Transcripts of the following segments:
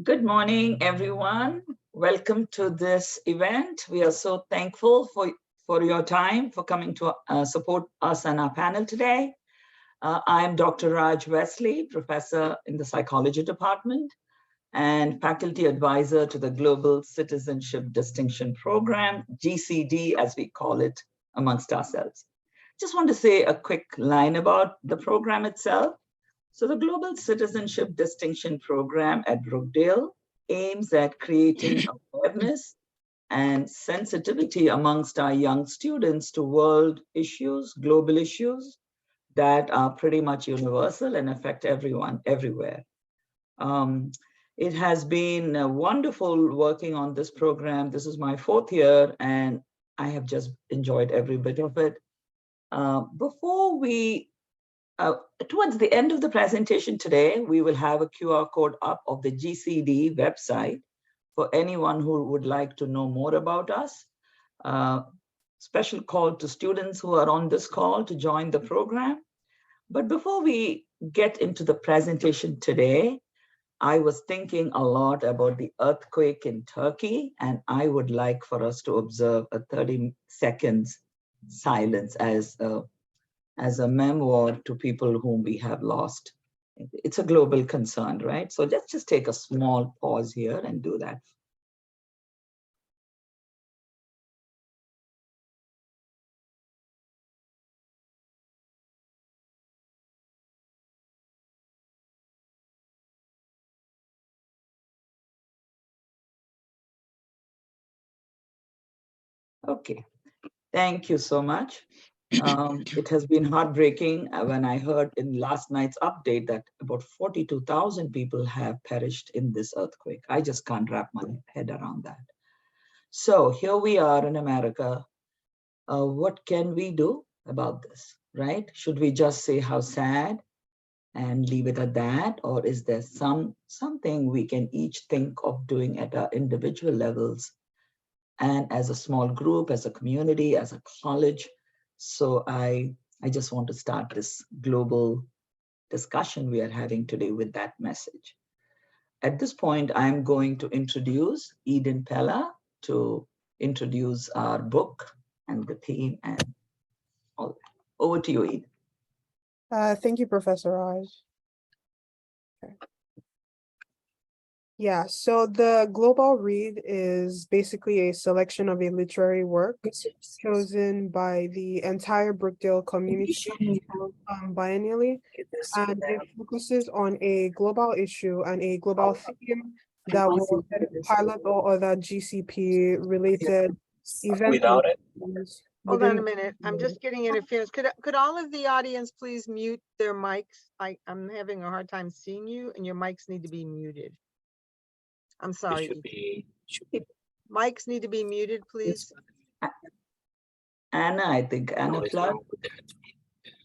Good morning, everyone. Welcome to this event. We are so thankful for your time, for coming to support us and our panel today. I am Dr. Raj Wesley, professor in the psychology department and faculty advisor to the Global Citizenship Distinction Program, GCD, as we call it amongst ourselves. Just want to say a quick line about the program itself. So the Global Citizenship Distinction Program at Brookdale aims at creating awareness and sensitivity amongst our young students to world issues, global issues that are pretty much universal and affect everyone, everywhere. It has been wonderful working on this program. This is my 4th year, and I have just enjoyed every bit of it. Before we Towards the end of the presentation today, we will have a QR code up of the GCD website for anyone who would like to know more about us. Special call to students who are on this call to join the program. But before we get into the presentation today, I was thinking a lot about the earthquake in Turkey, and I would like for us to observe a 30 seconds silence as a memoir to people whom we have lost. It's a global concern, right? So let's just take a small pause here and do that. Okay, thank you so much. It has been heartbreaking when I heard in last night's update that about 42,000 people have perished in this earthquake. I just can't wrap my head around that. So here we are in America. What can we do about this, right? Should we just say how sad and leave it at that? Or is there something we can each think of doing at our individual levels and as a small group, as a community, as a college? So I just want to start this global discussion we are having today with that message. At this point, I'm going to introduce Eden Pella to introduce our book and the theme and all that. Over to you, Eden. Thank you, Professor Raj. Okay. Yeah, so the Global Read is basically a selection of a literary work chosen by the entire Brookdale community biennially, and it focuses on a global issue and a global theme that will pilot all other GCP-related events. Hold on a minute. I'm just getting interference. Could all of the audience please mute their mics? I'm having a hard time seeing you, and your mics need to be muted. I'm sorry. Should be. Mics need to be muted, please. Anna, I think Anna Flood.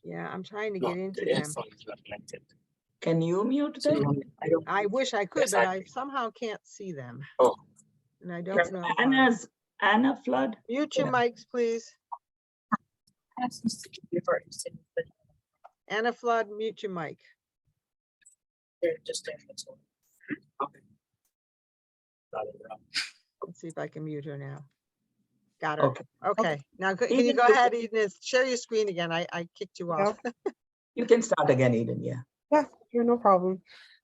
Yeah, I'm trying to get into them. Can you mute them? I wish I could, but I somehow can't see them. Oh. And I don't know. Anna Flood. Mute your mics, please. Anna Flood, mute your mic. Okay. Let's see if I can mute her now. Got her. Okay. Now, can you go ahead, Eden? Share your screen again. I kicked you off. You can start again, Eden. Yeah. Yeah, sure, no problem.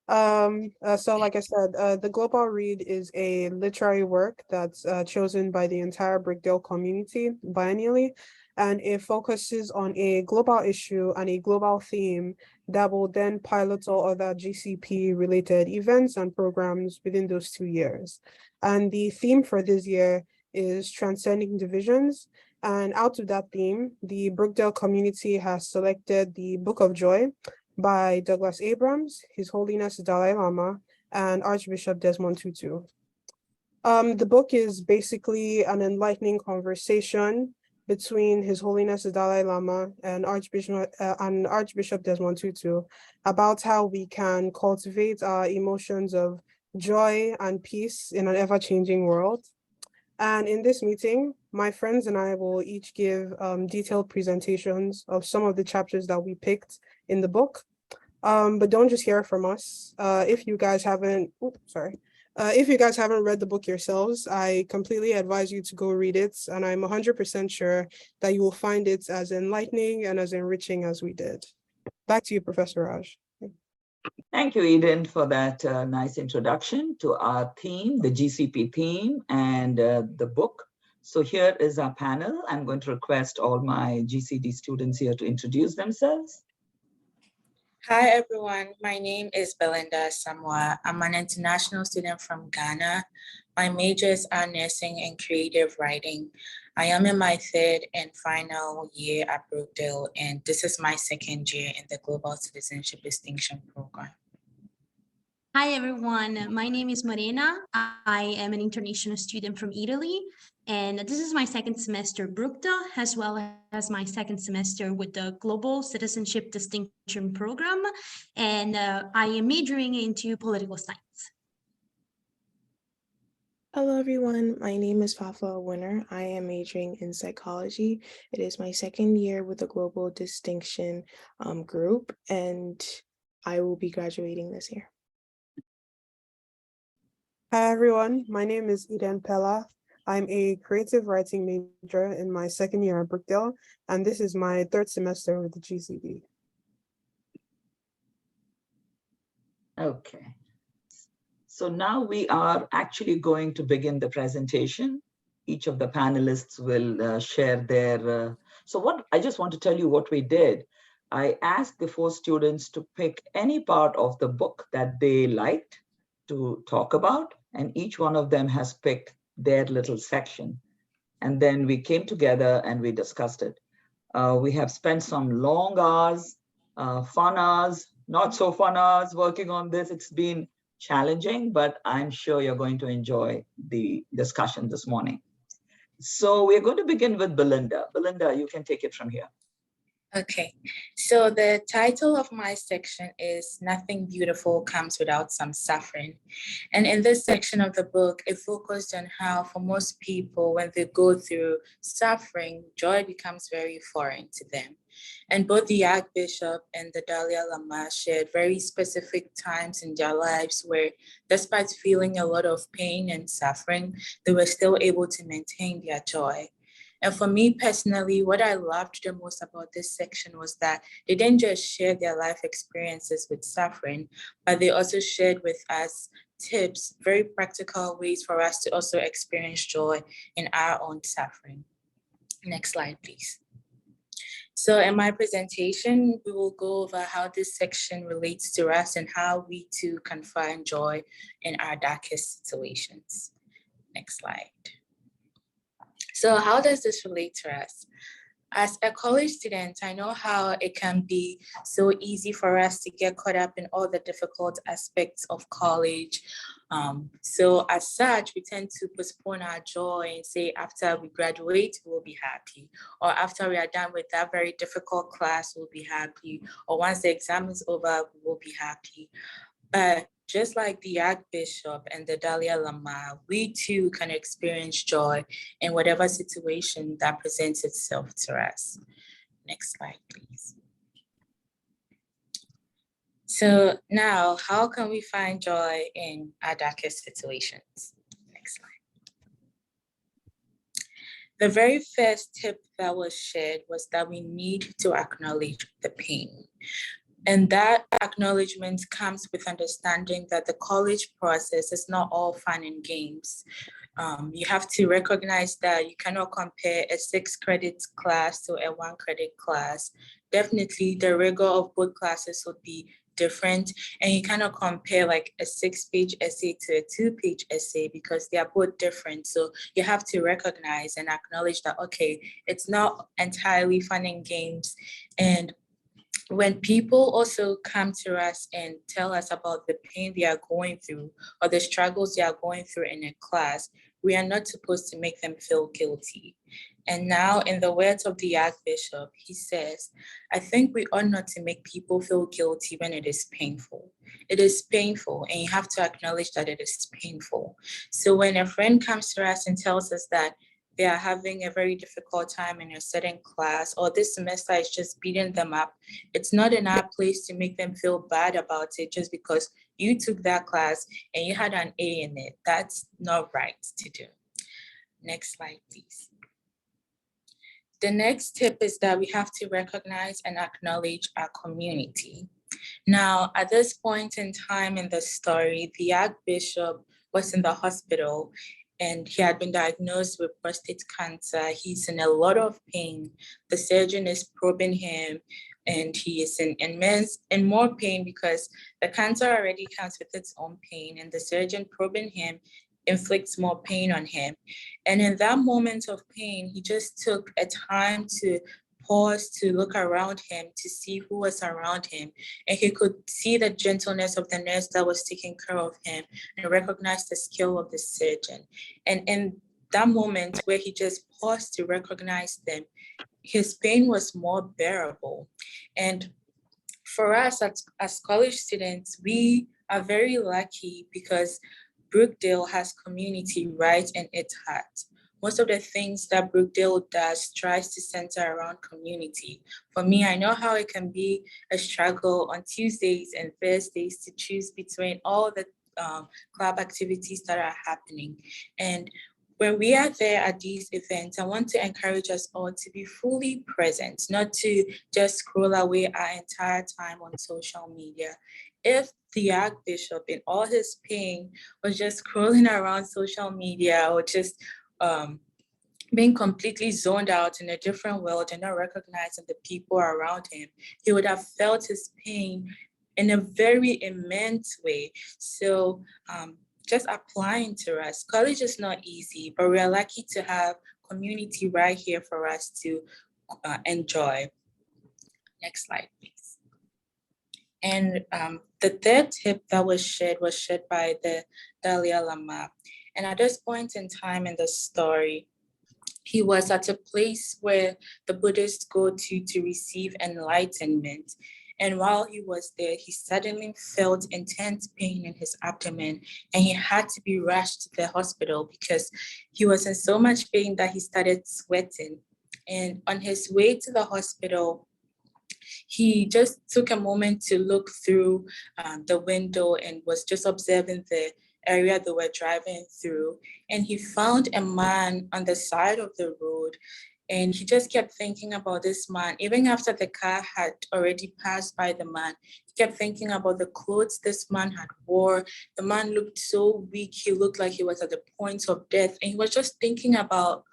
So like I said, the Global Read is a literary work that's chosen by the entire Brookdale community biennially, and it focuses on a global issue and a global theme that will then pilot all other GCP-related events and programs within those 2 years. And the theme for this year is Transcending Divisions. And out of that theme, the Brookdale community has selected the Book of Joy by Douglas Abrams, His Holiness Dalai Lama, and Archbishop Desmond Tutu. The book is basically an enlightening conversation between His Holiness the Dalai Lama and Archbishop Desmond Tutu about how we can cultivate our emotions of joy and peace in an ever-changing world. And in this meeting, my friends and I will each give detailed presentations of some of the chapters that we picked in the book. But don't just hear from us. If you guys haven't, If you guys haven't read the book yourselves, I completely advise you to go read it. And I'm 100% sure that you will find it as enlightening and as enriching as we did. Back to you, Professor Raj. Thank you, Eden, for that nice introduction to our theme, the GCP theme, and the book. So here is our panel. I'm going to request all my GCD students here to introduce themselves. Hi, everyone. My name is Belinda Samoa. I'm an international student from Ghana. My majors are nursing and creative writing. I am in my third and final year at Brookdale, and this is my second year in the Global Citizenship Distinction Program. Hi, everyone. My name is Marina. I am an international student from Italy, and this is my second semester Brookdale, as well as my second semester with the Global Citizenship Distinction Program, and I am majoring into political science. Hello, everyone. My name is Fafa Winner. I am majoring in psychology. It is my second year with the Global Distinction group, and I will be graduating this year. Hi, everyone. My name is Eden Pella. I'm a creative writing major in my second year at Brookdale, and this is my third semester with the GCD. Okay. So now we are actually going to begin the presentation. Each of the panelists will share their, I just want to tell you what we did. I asked the 4 students to pick any part of the book that they liked to talk about, and each one of them has picked their little section. And then we came together and we discussed it. We have spent some long hours, fun hours, not so fun hours working on this. It's been challenging, but I'm sure you're going to enjoy the discussion this morning. So we're going to begin with Belinda. Belinda, you can take it from here. Okay, so the title of my section is Nothing Beautiful Comes Without Some Suffering. And in this section of the book, it focused on how for most people, when they go through suffering, joy becomes very foreign to them. And both the Archbishop and the Dalai Lama shared very specific times in their lives where, despite feeling a lot of pain and suffering, they were still able to maintain their joy. And for me personally, what I loved the most about this section was that they didn't just share their life experiences with suffering, but they also shared with us tips, very practical ways for us to also experience joy in our own suffering. Next slide, please. So in my presentation, we will go over how this section relates to us and how we too can find joy in our darkest situations. Next slide. So how does this relate to us? As a college student, I know how it can be so easy for us to get caught up in all the difficult aspects of college. So as such, we tend to postpone our joy and say after we graduate, we'll be happy. Or after we are done with that very difficult class, we'll be happy. Or once the exam is over, we'll be happy. But just like the Archbishop and the Dalai Lama, we too can experience joy in whatever situation that presents itself to us. Next slide, please. So now, how can we find joy in our darkest situations? Next slide. The very first tip that was shared was that we need to acknowledge the pain. And that acknowledgement comes with understanding that the college process is not all fun and games. You have to recognize that you cannot compare a 6-credit class to a 1-credit class. Definitely the rigor of both classes would be different, and you cannot compare like a 6-page essay to a 2-page essay because they are both different. So you have to recognize and acknowledge that, okay, it's not entirely fun and games. And when people also come to us and tell us about the pain they are going through or the struggles they are going through in a class, we are not supposed to make them feel guilty. And now, in the words of the Archbishop, he says, I think we ought not to make people feel guilty when it is painful. It is painful, and you have to acknowledge that it is painful. So when a friend comes to us and tells us that they are having a very difficult time in a certain class, or this semester is just beating them up, it's not in our place to make them feel bad about it just because You took that class and you had an A in it. That's not right to do. Next slide, please. The next tip is that we have to recognize and acknowledge our community. Now, at this point in time in the story, the Archbishop was in the hospital and he had been diagnosed with prostate cancer. He's in a lot of pain. The surgeon is probing him and he is in more pain because the cancer already comes with its own pain, and the surgeon probing him inflicts more pain on him. And in that moment of pain, he just took a time to pause, to look around him, to see who was around him. And he could see the gentleness of the nurse that was taking care of him and recognize the skill of the surgeon. And in that moment where he just paused to recognize them, his pain was more bearable. And for us as college students, we are very lucky because Brookdale has community right in its heart. Most of the things that Brookdale does tries to center around community. For me, I know how it can be a struggle on Tuesdays and Thursdays to choose between all the club activities that are happening. And when we are there at these events, I want to encourage us all to be fully present, not to just scroll away our entire time on social media. If the Archbishop in all his pain was just scrolling around social media or just being completely zoned out in a different world and not recognizing the people around him, he would have felt his pain in a very immense way. So just applying to us, college is not easy, but we are lucky to have community right here for us to enjoy. Next slide, please. And the third tip that was shared by the Dalai Lama. And at this point in time in the story, he was at a place where the Buddhists go to receive enlightenment. And while he was there, he suddenly felt intense pain in his abdomen and he had to be rushed to the hospital because he was in so much pain that he started sweating. And on his way to the hospital, he just took a moment to look through the window and was just observing the area they were driving through. And he found a man on the side of the road. And he just kept thinking about this man. Even after the car had already passed by the man, he kept thinking about the clothes this man had wore. The man looked so weak. He looked like he was at the point of death. And he was just thinking about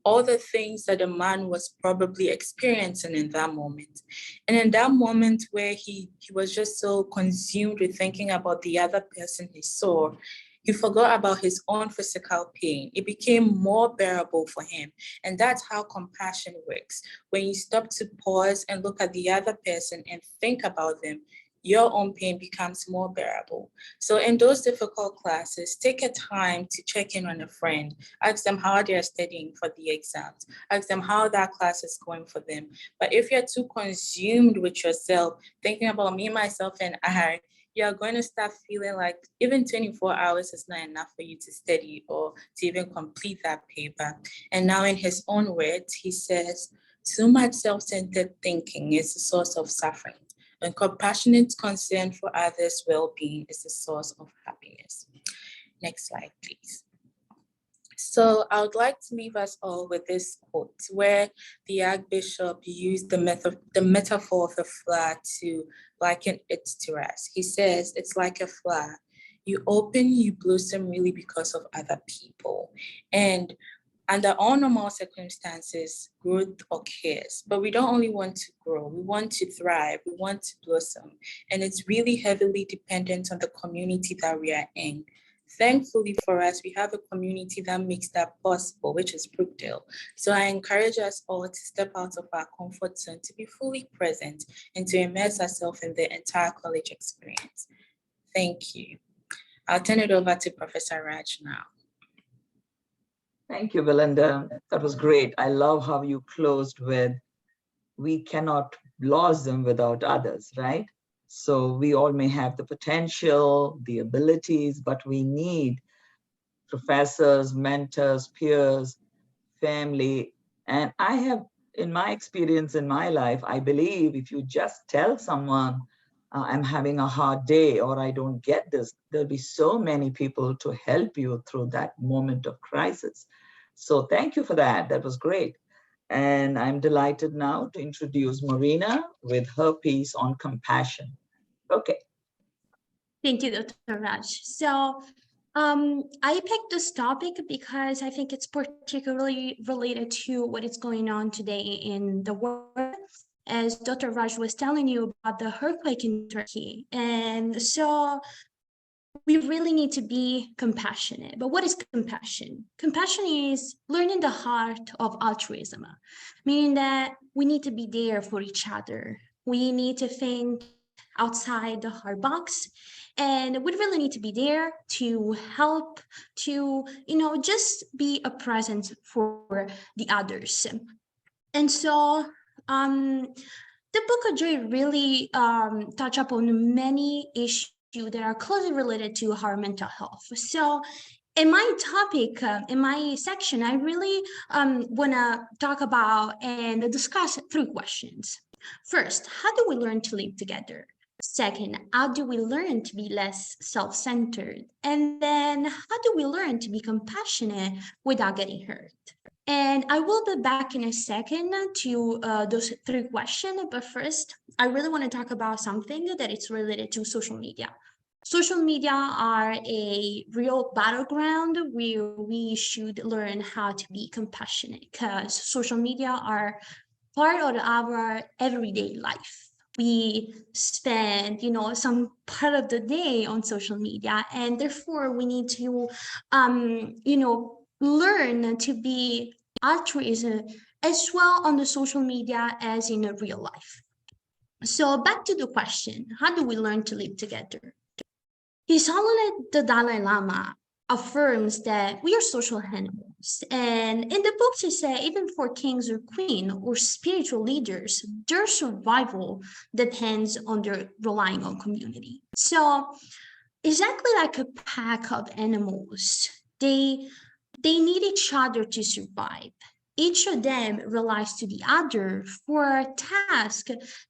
all the things that the man was probably experiencing in that moment. And in that moment where he was just so consumed with thinking about the other person he saw, he forgot about his own physical pain. It became more bearable for him. And that's how compassion works. When you stop to pause and look at the other person and think about them, your own pain becomes more bearable. So in those difficult classes, take a time to check in on a friend. Ask them how they're studying for the exams. Ask them how that class is going for them. But if you're too consumed with yourself, thinking about me, myself, and I, you're going to start feeling like even 24 hours is not enough for you to study or to even complete that paper. And now in his own words, he says, too much self-centered thinking is the source of suffering. And compassionate concern for others' well-being is the source of happiness. Next slide, please. So I would like to leave us all with this quote where the Archbishop used the metaphor of a flower to liken it to us. He says, it's like a flower. You open, you blossom really because of other people. And under all normal circumstances, growth occurs, but we don't only want to grow, we want to thrive, we want to blossom. And it's really heavily dependent on the community that we are in. Thankfully for us, we have a community that makes that possible, which is Brookdale. So I encourage us all to step out of our comfort zone, to be fully present, and to immerse ourselves in the entire college experience. Thank you. I'll turn it over to Professor Raj now. Thank you, Belinda. That was great. I love how you closed with, we cannot blossom without others, right? So we all may have the potential, the abilities, but we need professors, mentors, peers, family. And I have, in my experience in my life, I believe if you just tell someone I'm having a hard day, or I don't get this, there'll be so many people to help you through that moment of crisis. So thank you for that. That was great. And I'm delighted now to introduce Marina with her piece on compassion. Okay. Thank you, Dr. Raj. So I picked this topic because I think it's particularly related to what is going on today in the world. As Dr. Raj was telling you about the earthquake in Turkey. And so we really need to be compassionate. But what is compassion? Compassion is learning the heart of altruism, meaning that we need to be there for each other. We need to think outside the hard box, and we really need to be there to help, to just be a presence for the others. And so the book of Joy really touch upon many issues that are closely related to our mental health. So in my topic, in my section, I really want to talk about and discuss 3 questions. First, how do we learn to live together? Second, how do we learn to be less self-centered? And then how do we learn to be compassionate without getting hurt? And I will be back in a second to those 3 questions. But first, I really want to talk about something that is related to social media. Social media are a real battleground where we should learn how to be compassionate, because social media are part of our everyday life. We spend, some part of the day on social media, and therefore we need to, learn to be altruism as well on the social media as in a real life. So back to the question, how do we learn to live together? His Holiness the Dalai Lama affirms that we are social animals. And in the book, he said, even for kings or queens or spiritual leaders, their survival depends on their relying on community. So exactly like a pack of animals, they need each other to survive. Each of them relies to the other for a task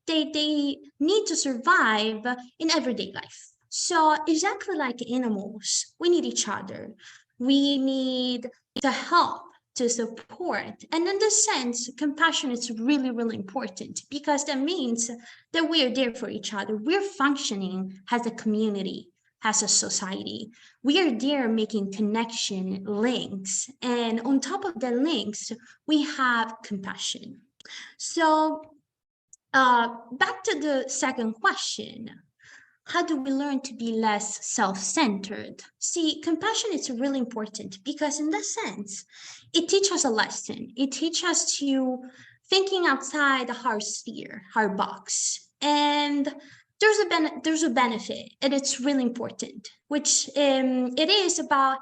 they need to survive in everyday life. So exactly like animals, we need each other. We need to help, to support. And in this sense, compassion is really, really important, because that means that we are there for each other. We're functioning as a community, as a society. We are there making connection links. And on top of the links, we have compassion. So back to the second question. How do we learn to be less self-centered? See, compassion is really important, because in that sense, it teaches us a lesson. It teaches us to thinking outside our sphere, our box. And there's a benefit, and it's really important, which it is about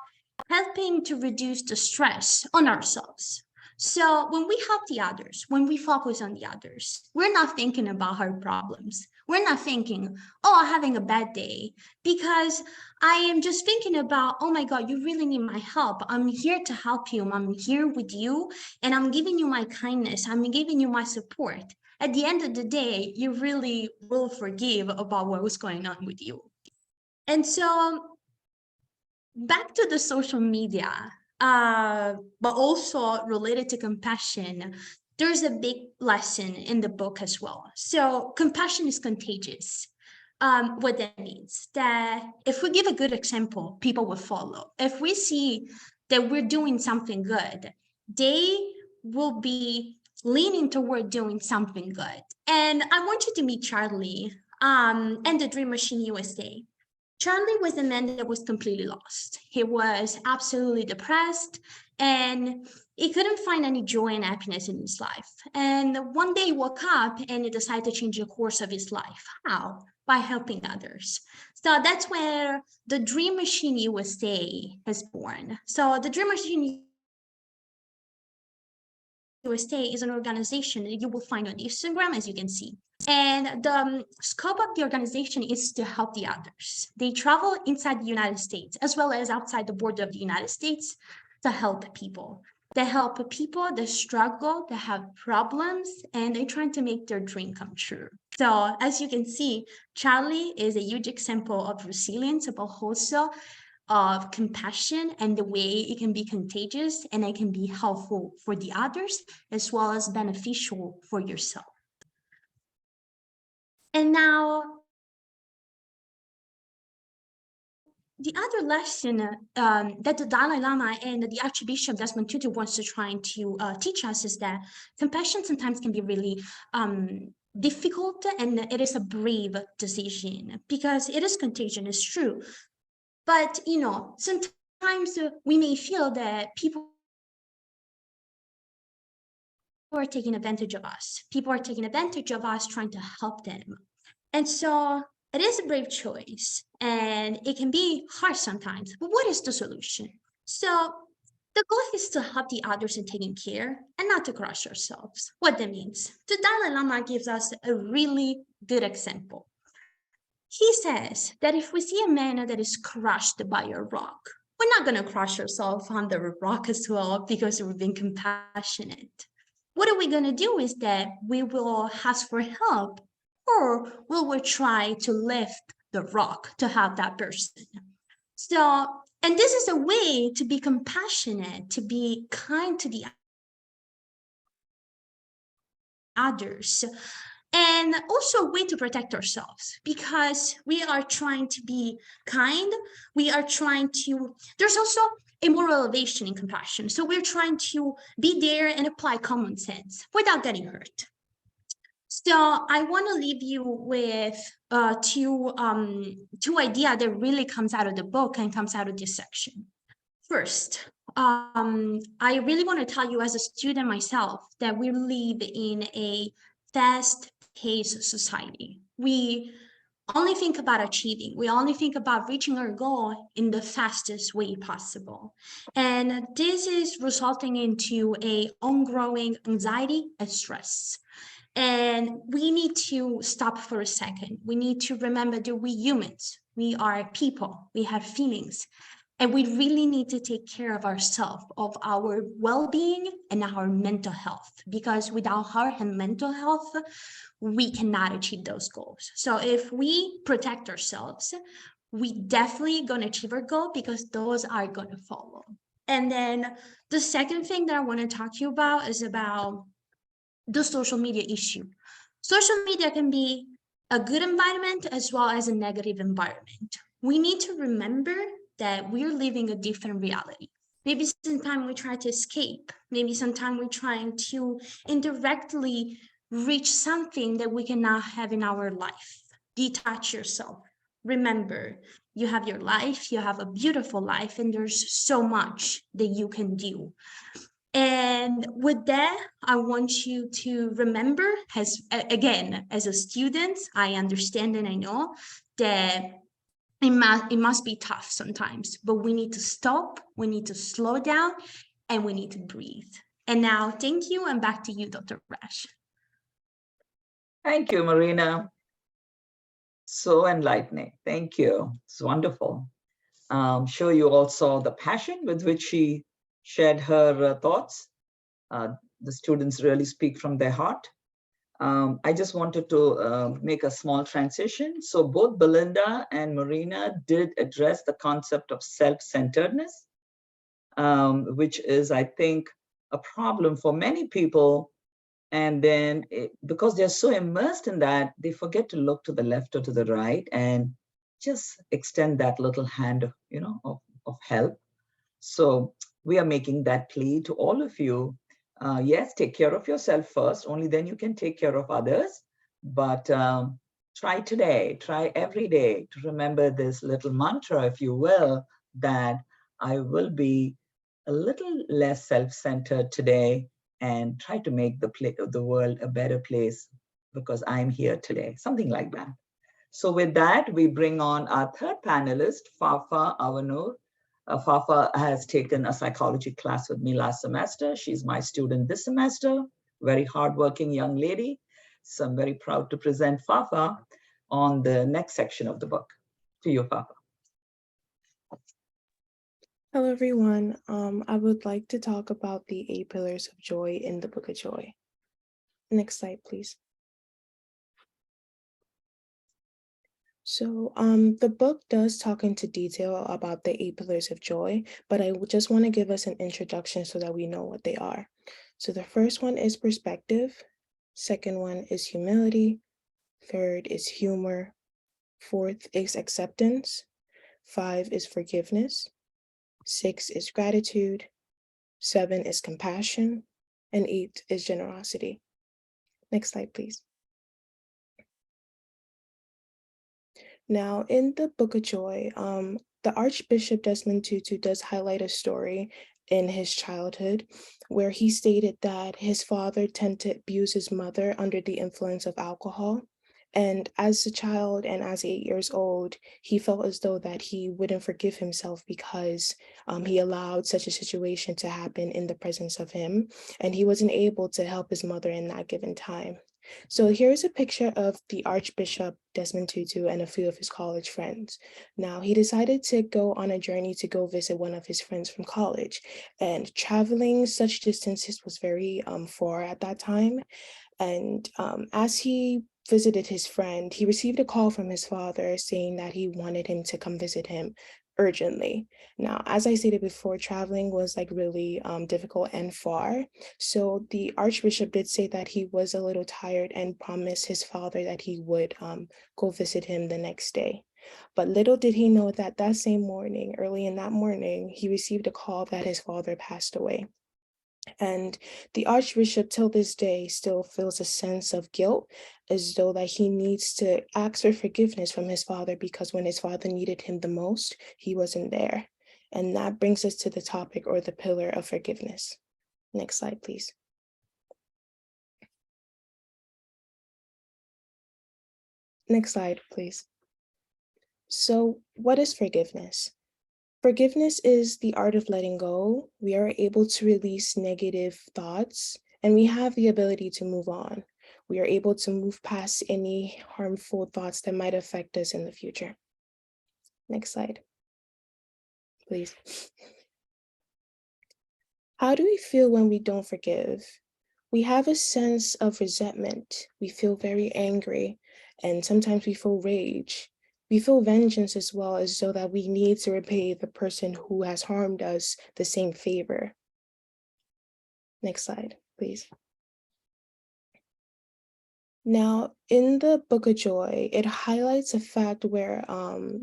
helping to reduce the stress on ourselves. So when we help the others, when we focus on the others, we're not thinking about our problems. We're not thinking, oh, I'm having a bad day, because I am just thinking about, oh my God, you really need my help. I'm here to help you. I'm here with you, and I'm giving you my kindness. I'm giving you my support. At the end of the day, you really will forgive about what was going on with you. And so back to the social media, but also related to compassion, there's a big lesson in the book as well. So compassion is contagious. What that means, that if we give a good example, people will follow. If we see that we're doing something good, they will be leaning toward doing something good. And I want you to meet Charlie and the Dream Machine USA. Charlie was a man that was completely lost. He was absolutely depressed, and he couldn't find any joy and happiness in his life. And one day he woke up and he decided to change the course of his life. How? By helping others. So that's where the Dream Machine USA was born. So the Dream Machine USA is an organization that you will find on Instagram, as you can see. And the scope of the organization is to help the others. They travel inside the United States as well as outside the border of the United States to help people. They help people that struggle, that have problems, and they're trying to make their dream come true. So as you can see, Charlie is a huge example of resilience, but also of compassion and the way it can be contagious and it can be helpful for the others as well as beneficial for yourself. And now, the other lesson that the Dalai Lama and the Archbishop Desmond Tutu wants to try to teach us is that compassion sometimes can be really difficult, and it is a brave decision because it is contagion, it's true. But, you know, sometimes we may feel that people are taking advantage of us. People are taking advantage of us trying to help them. And so it is a brave choice and it can be hard sometimes, but what is the solution? So the goal is to help the others in taking care and not to crush ourselves. What that means? The Dalai Lama gives us a really good example. He says that if we see a man that is crushed by a rock, we're not going to crush ourselves under a rock as well because we're being compassionate. What are we going to do is that we will ask for help, or we will try to lift the rock to help that person. So, and this is a way to be compassionate, to be kind to the others. And also a way to protect ourselves because we are trying to be kind. We are trying to, there's also a moral elevation in compassion. So we're trying to be there and apply common sense without getting hurt. So I want to leave you with two ideas that really comes out of the book and comes out of this section. First, I really want to tell you as a student myself that we live in a fast-paced society. We only think about achieving. We only think about reaching our goal in the fastest way possible. And this is resulting into a ongoing anxiety and stress. And we need to stop for a second. We need to remember that we're humans. We are people. We have feelings. And we really need to take care of ourselves, of our well-being and our mental health, because without our mental health, we cannot achieve those goals. So if we protect ourselves, we definitely gonna achieve our goal because those are gonna follow. And then the second thing that I wanna talk to you about is about the social media issue. Social media can be a good environment as well as a negative environment. We need to remember that we're living a different reality. Maybe sometimes we try to escape. Maybe sometimes we're trying to indirectly reach something that we cannot have in our life. Detach yourself. Remember, you have your life, you have a beautiful life, and there's so much that you can do. And with that, I want you to remember, as a student, I understand and I know that it must be tough sometimes, but we need to stop, we need to slow down, and we need to breathe. And now, thank you, and back to you, Dr. Rash. Thank you, Marina. So enlightening. Thank you. It's wonderful. I'm sure you all saw the passion with which she shared her thoughts. The students really speak from their heart. I just wanted to make a small transition. So both Belinda and Marina did address the concept of self-centeredness, which is, I think, a problem for many people. And then because they're so immersed in that, they forget to look to the left or to the right and just extend that little hand, you know, of help. So we are making that plea to all of you. Yes, take care of yourself first, only then you can take care of others. But try today, try every day to remember this little mantra, if you will, that I will be a little less self-centered today and try to make the world a better place because I'm here today, something like that. So with that, we bring on our third panelist, Fafa Awanur. Fafa has taken a psychology class with me last semester. She's my student this semester, very hardworking young lady. So I'm very proud to present Fafa on the next section of the book. To you, Fafa. Hello, everyone. I would like to talk about the 8 pillars of joy in the Book of Joy. Next slide, please. So the book does talk into detail about the 8 pillars of joy, but I just want to give us an introduction so that we know what they are. So the first one is perspective. Second one is humility. Third is humor. Fourth is acceptance. 5 is forgiveness. 6 is gratitude. 7 is compassion. And 8 is generosity. Next slide, please. Now, in the Book of Joy, the Archbishop Desmond Tutu does highlight a story in his childhood where he stated that his father tended to abuse his mother under the influence of alcohol. And as a child and as 8 years old, he felt as though that he wouldn't forgive himself because he allowed such a situation to happen in the presence of him, and he wasn't able to help his mother in that given time. So here's a picture of the Archbishop Desmond Tutu and a few of his college friends. Now, he decided to go on a journey to go visit one of his friends from college, and traveling such distances was very far at that time. And as he visited his friend, he received a call from his father saying that he wanted him to come visit him urgently. Now, as I stated before, traveling was like really difficult and far. So the Archbishop did say that he was a little tired and promised his father that he would go visit him the next day. But little did he know that that same morning, early in that morning, he received a call that his father passed away. And the Archbishop till this day still feels a sense of guilt, as though that he needs to ask for forgiveness from his father because when his father needed him the most, he wasn't there. And that brings us to the topic or the pillar of forgiveness. Next slide, please. Next slide, please. So what is forgiveness? Forgiveness is the art of letting go. We are able to release negative thoughts, and we have the ability to move on. We are able to move past any harmful thoughts that might affect us in the future. Next slide, please. How do we feel when we don't forgive? We have a sense of resentment. We feel very angry, and sometimes we feel rage. We feel vengeance as well, as though that we need to repay the person who has harmed us the same favor. Next slide, please. Now, in the Book of Joy, it highlights a fact where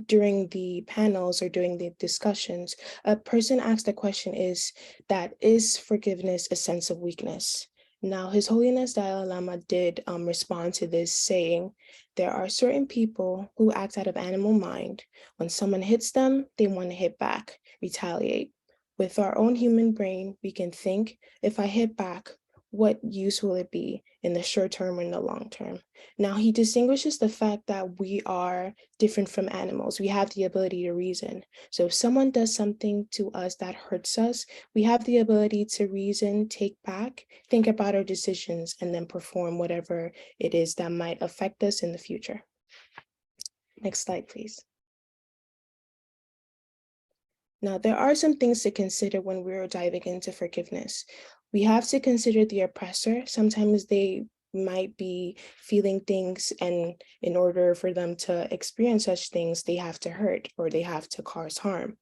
during the panels or during the discussions, a person asked the question is forgiveness a sense of weakness? Now, His Holiness Dalai Lama did respond to this saying, there are certain people who act out of animal mind. When someone hits them, they want to hit back, retaliate. With our own human brain, we can think, if I hit back, what use will it be in the short term or in the long term? Now, he distinguishes the fact that we are different from animals. We have the ability to reason. So if someone does something to us that hurts us, we have the ability to reason, take back, think about our decisions, and then perform whatever it is that might affect us in the future. Next slide, please. Now, there are some things to consider when we're diving into forgiveness. We have to consider the oppressor. Sometimes they might be feeling things, and in order for them to experience such things, they have to hurt or they have to cause harm.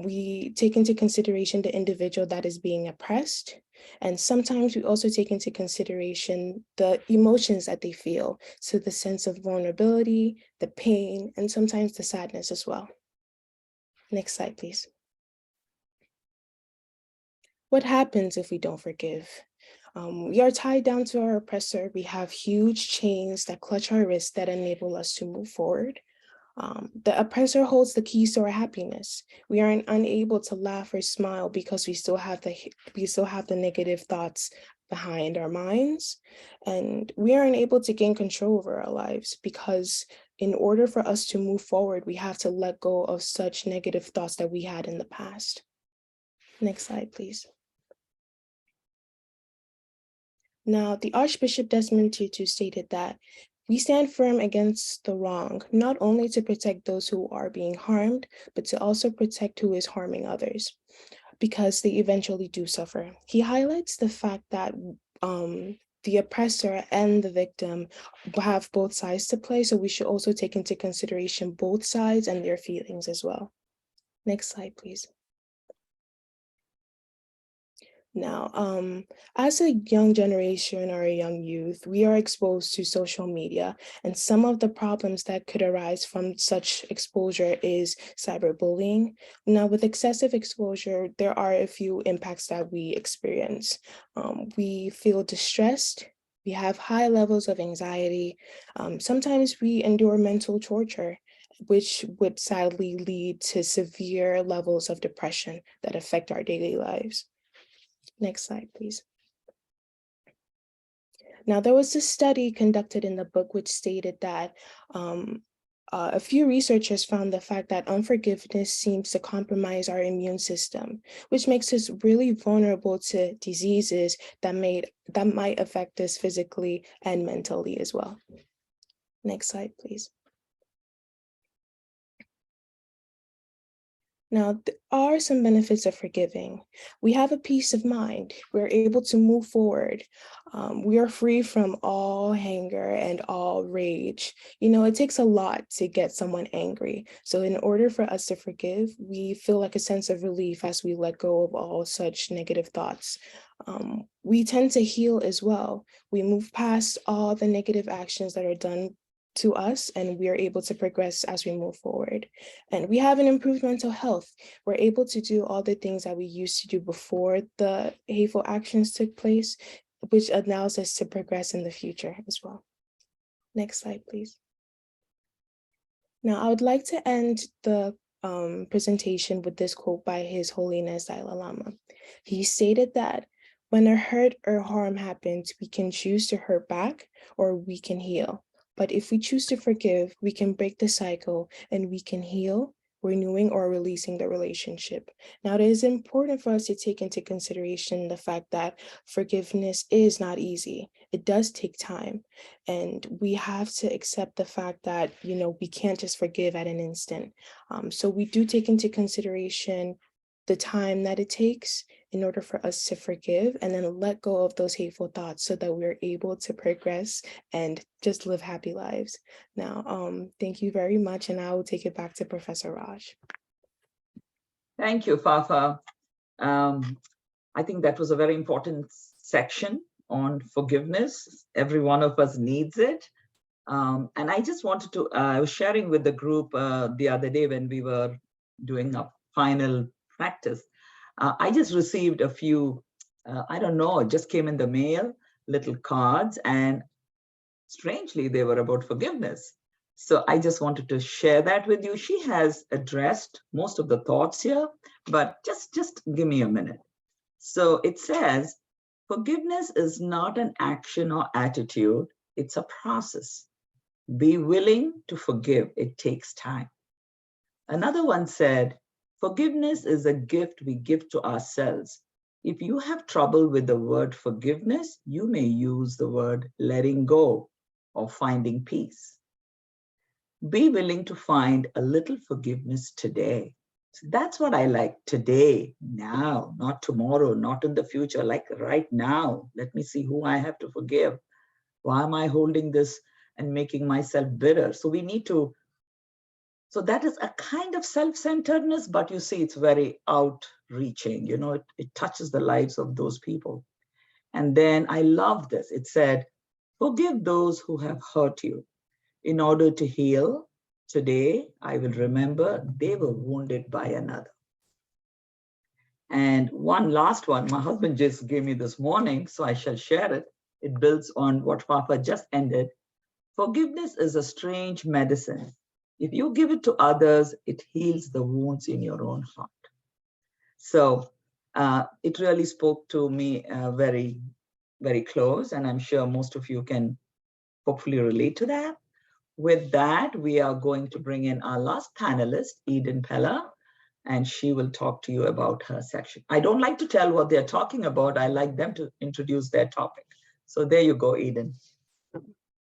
We take into consideration the individual that is being oppressed. And sometimes we also take into consideration the emotions that they feel. So the sense of vulnerability, the pain, and sometimes the sadness as well. Next slide, please. What happens if we don't forgive? We are tied down to our oppressor. We have huge chains that clutch our wrists that enable us to move forward. The oppressor holds the keys to our happiness. We are unable to laugh or smile because we still have the negative thoughts behind our minds, and we are unable to gain control over our lives because in order for us to move forward, we have to let go of such negative thoughts that we had in the past. Next slide, please. Now, the Archbishop Desmond Tutu stated that we stand firm against the wrong, not only to protect those who are being harmed, but to also protect who is harming others, because they eventually do suffer. He highlights the fact that the oppressor and the victim have both sides to play. So we should also take into consideration both sides and their feelings as well. Next slide, please. Now, as a young generation or a young youth, we are exposed to social media, and some of the problems that could arise from such exposure is cyberbullying. Now, with excessive exposure, there are a few impacts that we experience. We feel distressed, we have high levels of anxiety, sometimes we endure mental torture, which would sadly lead to severe levels of depression that affect our daily lives. Next slide, please. Now, there was a study conducted in the book which stated that a few researchers found the fact that unforgiveness seems to compromise our immune system, which makes us really vulnerable to diseases that might affect us physically and mentally as well. Next slide, please. Now, there are some benefits of forgiving. We have a peace of mind. We're able to move forward. We are free from all anger and all rage. You know, it takes a lot to get someone angry. So in order for us to forgive, we feel like a sense of relief as we let go of all such negative thoughts. We tend to heal as well. We move past all the negative actions that are done to us, and we are able to progress as we move forward. And we have an improved mental health. We're able to do all the things that we used to do before the hateful actions took place, which allows us to progress in the future as well. Next slide, please. Now, I would like to end the presentation with this quote by His Holiness Dalai Lama. He stated that when a hurt or harm happens, we can choose to hurt back or we can heal. But if we choose to forgive, we can break the cycle and we can heal, renewing or releasing the relationship. Now, it is important for us to take into consideration the fact that forgiveness is not easy. It does take time. And we have to accept the fact that, you know, we can't just forgive at an instant. So we do take into consideration the time that it takes in order for us to forgive and then let go of those hateful thoughts so that we're able to progress and just live happy lives. Now, thank you very much, and I will take it back to Professor Raj. Thank you, Fafa. I think that was a very important section on forgiveness. Every one of us needs it. And I just wanted to, I was sharing with the group the other day when we were doing a final practice. I just received a few, I don't know, it just came in the mail, little cards, and strangely, they were about forgiveness. So I just wanted to share that with you. She has addressed most of the thoughts here, but just give me a minute. So it says, forgiveness is not an action or attitude, it's a process. Be willing to forgive, it takes time. Another one said, forgiveness is a gift we give to ourselves. If you have trouble with the word forgiveness, you may use the word letting go or finding peace. Be willing to find a little forgiveness today. So that's what I like, today, now, not tomorrow, not in the future, like right now. Let me see who I have to forgive. Why am I holding this and making myself bitter? So we need to, so that is a kind of self-centeredness, but you see, it's very outreaching, you know, it touches the lives of those people. And then I love this. It said, forgive those who have hurt you. In order to heal, today, I will remember they were wounded by another. And one last one, my husband just gave me this morning, so I shall share it. It builds on what Papa just ended. Forgiveness is a strange medicine. If you give it to others, it heals the wounds in your own heart. So it really spoke to me very, very close, and I'm sure most of you can hopefully relate to that. With that, we are going to bring in our last panelist, Eden Pella, and she will talk to you about her section. I don't like to tell what they're talking about. I like them to introduce their topic. So there you go, Eden.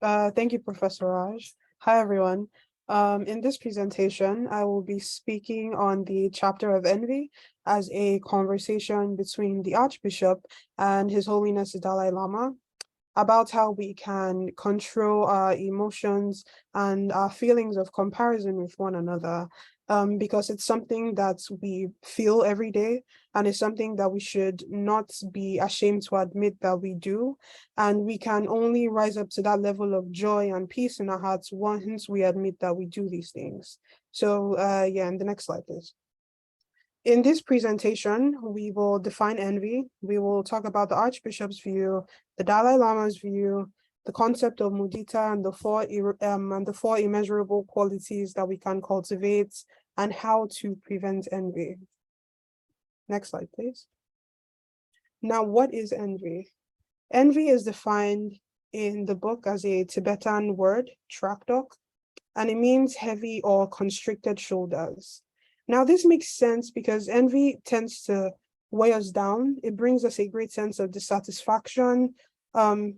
Thank you, Professor Raj. Hi, everyone. In this presentation, I will be speaking on the chapter of envy as a conversation between the Archbishop and His Holiness the Dalai Lama. about how we can control our emotions and our feelings of comparison with one another, because it's something that we feel every day, and it's something that we should not be ashamed to admit that we do. And we can only rise up to that level of joy and peace in our hearts once we admit that we do these things. So yeah, and the next slide, please. In this presentation, we will define envy. We will talk about the Archbishop's view, the Dalai Lama's view, the concept of mudita, and the four immeasurable qualities that we can cultivate, and how to prevent envy. Next slide, please. Now, what is envy? Envy is defined in the book as a Tibetan word, traktok, and it means heavy or constricted shoulders. Now, this makes sense because envy tends to weigh us down. It brings us a great sense of dissatisfaction, because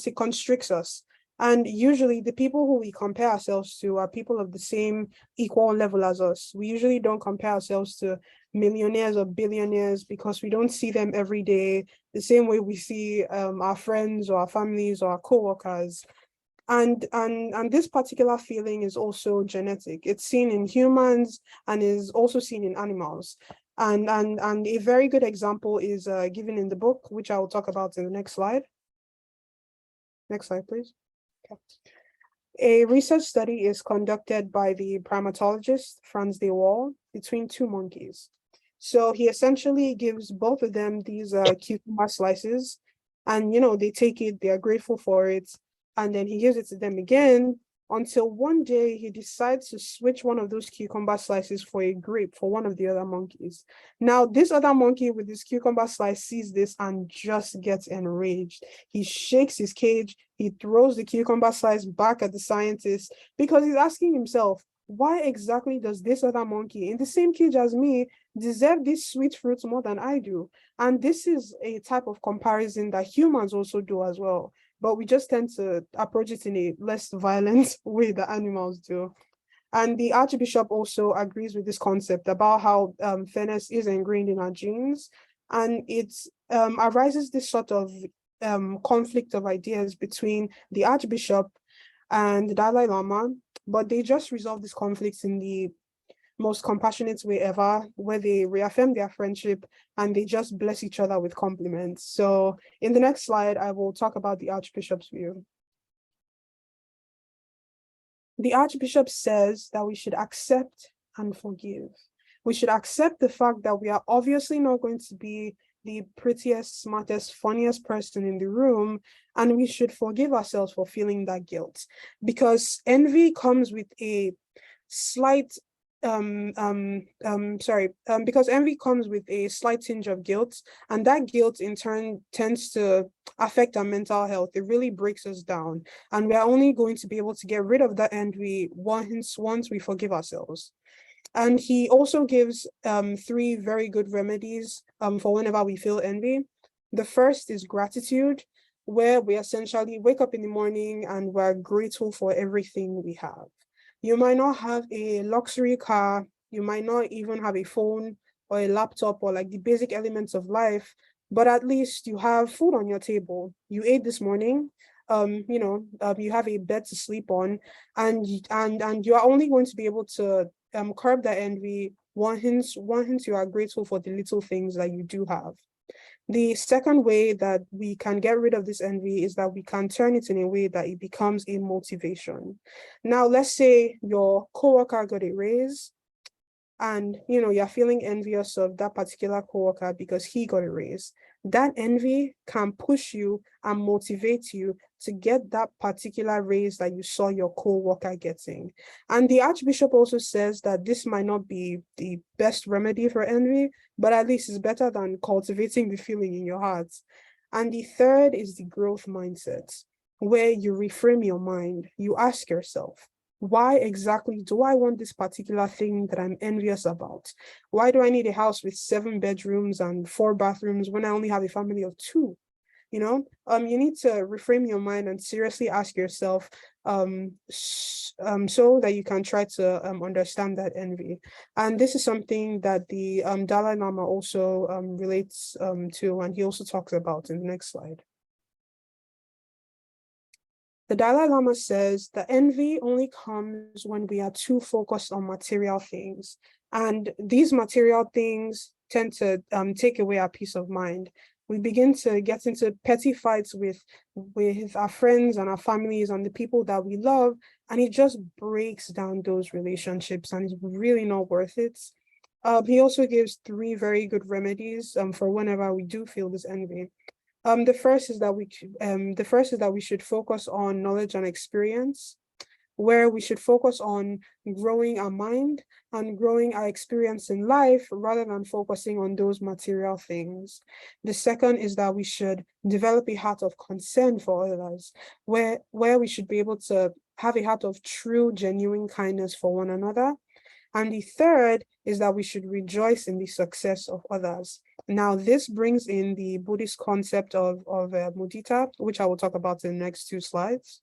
it constricts us. And usually the people who we compare ourselves to are people of the same equal level as us. We usually don't compare ourselves to millionaires or billionaires because we don't see them every day the same way we see our friends or our families or our co-workers. And this particular feeling is also genetic. It's seen in humans and is also seen in animals. And a very good example is given in the book, which I will talk about in the next slide. Next slide, please. Okay. A research study is conducted by the primatologist Franz de Waal between two monkeys. So he essentially gives both of them these cucumber slices, and they take it, they are grateful for it, and then he gives it to them again until one day he decides to switch one of those cucumber slices for a grape for one of the other monkeys. Now, this other monkey with this cucumber slice sees this and just gets enraged. He shakes his cage, he throws the cucumber slice back at the scientist because he's asking himself, why exactly does this other monkey in the same cage as me deserve this sweet fruit more than I do? And this is a type of comparison that humans also do as well, but we just tend to approach it in a less violent way that animals do. And the Archbishop also agrees with this concept about how fairness is ingrained in our genes, and it arises this sort of conflict of ideas between the Archbishop and the Dalai Lama, but they just resolve this conflict in the most compassionate way ever, where they reaffirm their friendship and they just bless each other with compliments. So in the next slide, I will talk about the Archbishop's view. The Archbishop says that we should accept and forgive. We should accept the fact that we are obviously not going to be the prettiest, smartest, funniest person in the room, and we should forgive ourselves for feeling that guilt, because envy comes with a slight because envy comes with a slight tinge of guilt, and that guilt in turn tends to affect our mental health. It really breaks us down, and we are only going to be able to get rid of that envy once we forgive ourselves. And he also gives 3 very good remedies for whenever we feel envy. The first is gratitude, where we essentially wake up in the morning and we're grateful for everything we have. You might not have a luxury car, you might not even have a phone or a laptop or like the basic elements of life, but at least you have food on your table. You ate this morning, you have a bed to sleep on, and you are only going to be able to curb that envy once you are grateful for the little things that you do have. The second way that we can get rid of this envy is that we can turn it in a way that it becomes a motivation. Now, let's say your coworker got a raise, and you're feeling envious of that particular coworker because he got a raise. That envy can push you and motivate you to get that particular raise that you saw your coworker getting. And the Archbishop also says that this might not be the best remedy for envy, but at least it's better than cultivating the feeling in your heart. And the third is the growth mindset, where you reframe your mind. You ask yourself, why exactly do I want this particular thing that I'm envious about? Why do I need a house with 7 bedrooms and 4 bathrooms when I only have a family of 2? You need to reframe your mind and seriously ask yourself, so that you can try to understand that envy. And this is something that the Dalai Lama also relates to, and he also talks about in the next slide. The Dalai Lama says that envy only comes when we are too focused on material things. And these material things tend to take away our peace of mind. We begin to get into petty fights with our friends and our families and the people that we love, and it just breaks down those relationships, and it's really not worth it. He also gives 3 very good remedies for whenever we do feel this envy. The first is that we should focus on knowledge and experience, where we should focus on growing our mind and growing our experience in life rather than focusing on those material things. The second is that we should develop a heart of concern for others, where we should be able to have a heart of true, genuine kindness for one another. And the third is that we should rejoice in the success of others. Now, this brings in the Buddhist concept of mudita, which I will talk about in the next 2 slides.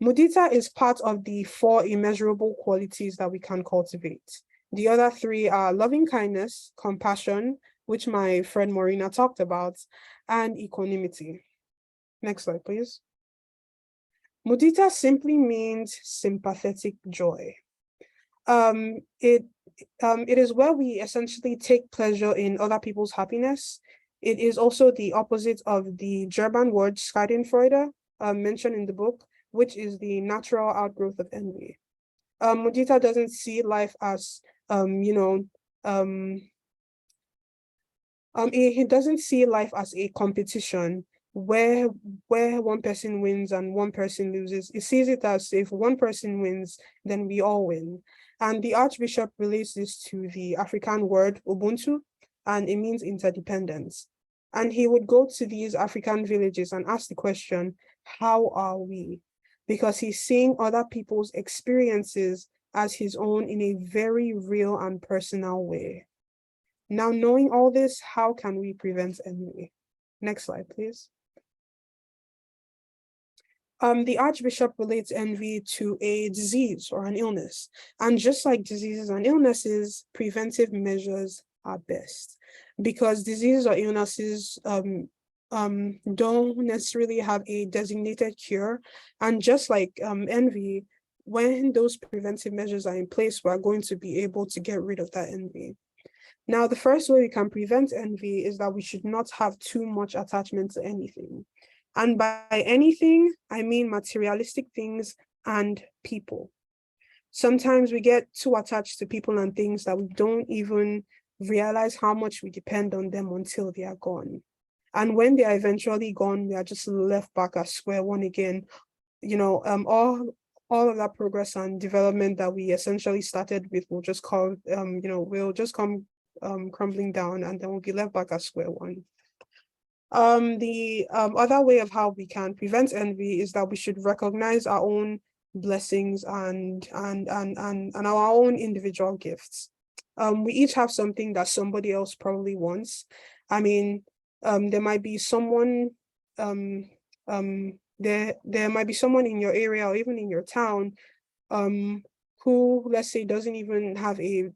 Mudita is part of the 4 immeasurable qualities that we can cultivate. The other 3 are loving kindness, compassion, which my friend Marina talked about, and equanimity. Next slide, please. Mudita simply means sympathetic joy. It is where we essentially take pleasure in other people's happiness. It is also the opposite of the German word Schadenfreude mentioned in the book, which is the natural outgrowth of envy. Mudita doesn't see life as, he doesn't see life as a competition where one person wins and one person loses. It sees it as if one person wins, then we all win. And the Archbishop relates this to the African word Ubuntu, and it means interdependence. And he would go to these African villages and ask the question, how are we? Because he's seeing other people's experiences as his own in a very real and personal way. Now, knowing all this, how can we prevent envy? Next slide, please. The Archbishop relates envy to a disease or an illness. And just like diseases and illnesses, preventive measures are best, because diseases or illnesses don't necessarily have a designated cure. And just like envy, when those preventive measures are in place, we're going to be able to get rid of that envy. Now, the first way we can prevent envy is that we should not have too much attachment to anything. And by anything, I mean materialistic things and people. Sometimes we get too attached to people and things that we don't even realize how much we depend on them until they are gone. And when they are eventually gone, we are just left back at square one again. All of that progress and development that we essentially started with will just come, crumbling down, and then we'll be left back at square one. The other way of how we can prevent envy is that we should recognize our own blessings and our own individual gifts. We each have something that somebody else probably wants. I mean, there might be someone there might be someone in your area or even in your town who, let's say, doesn't even have a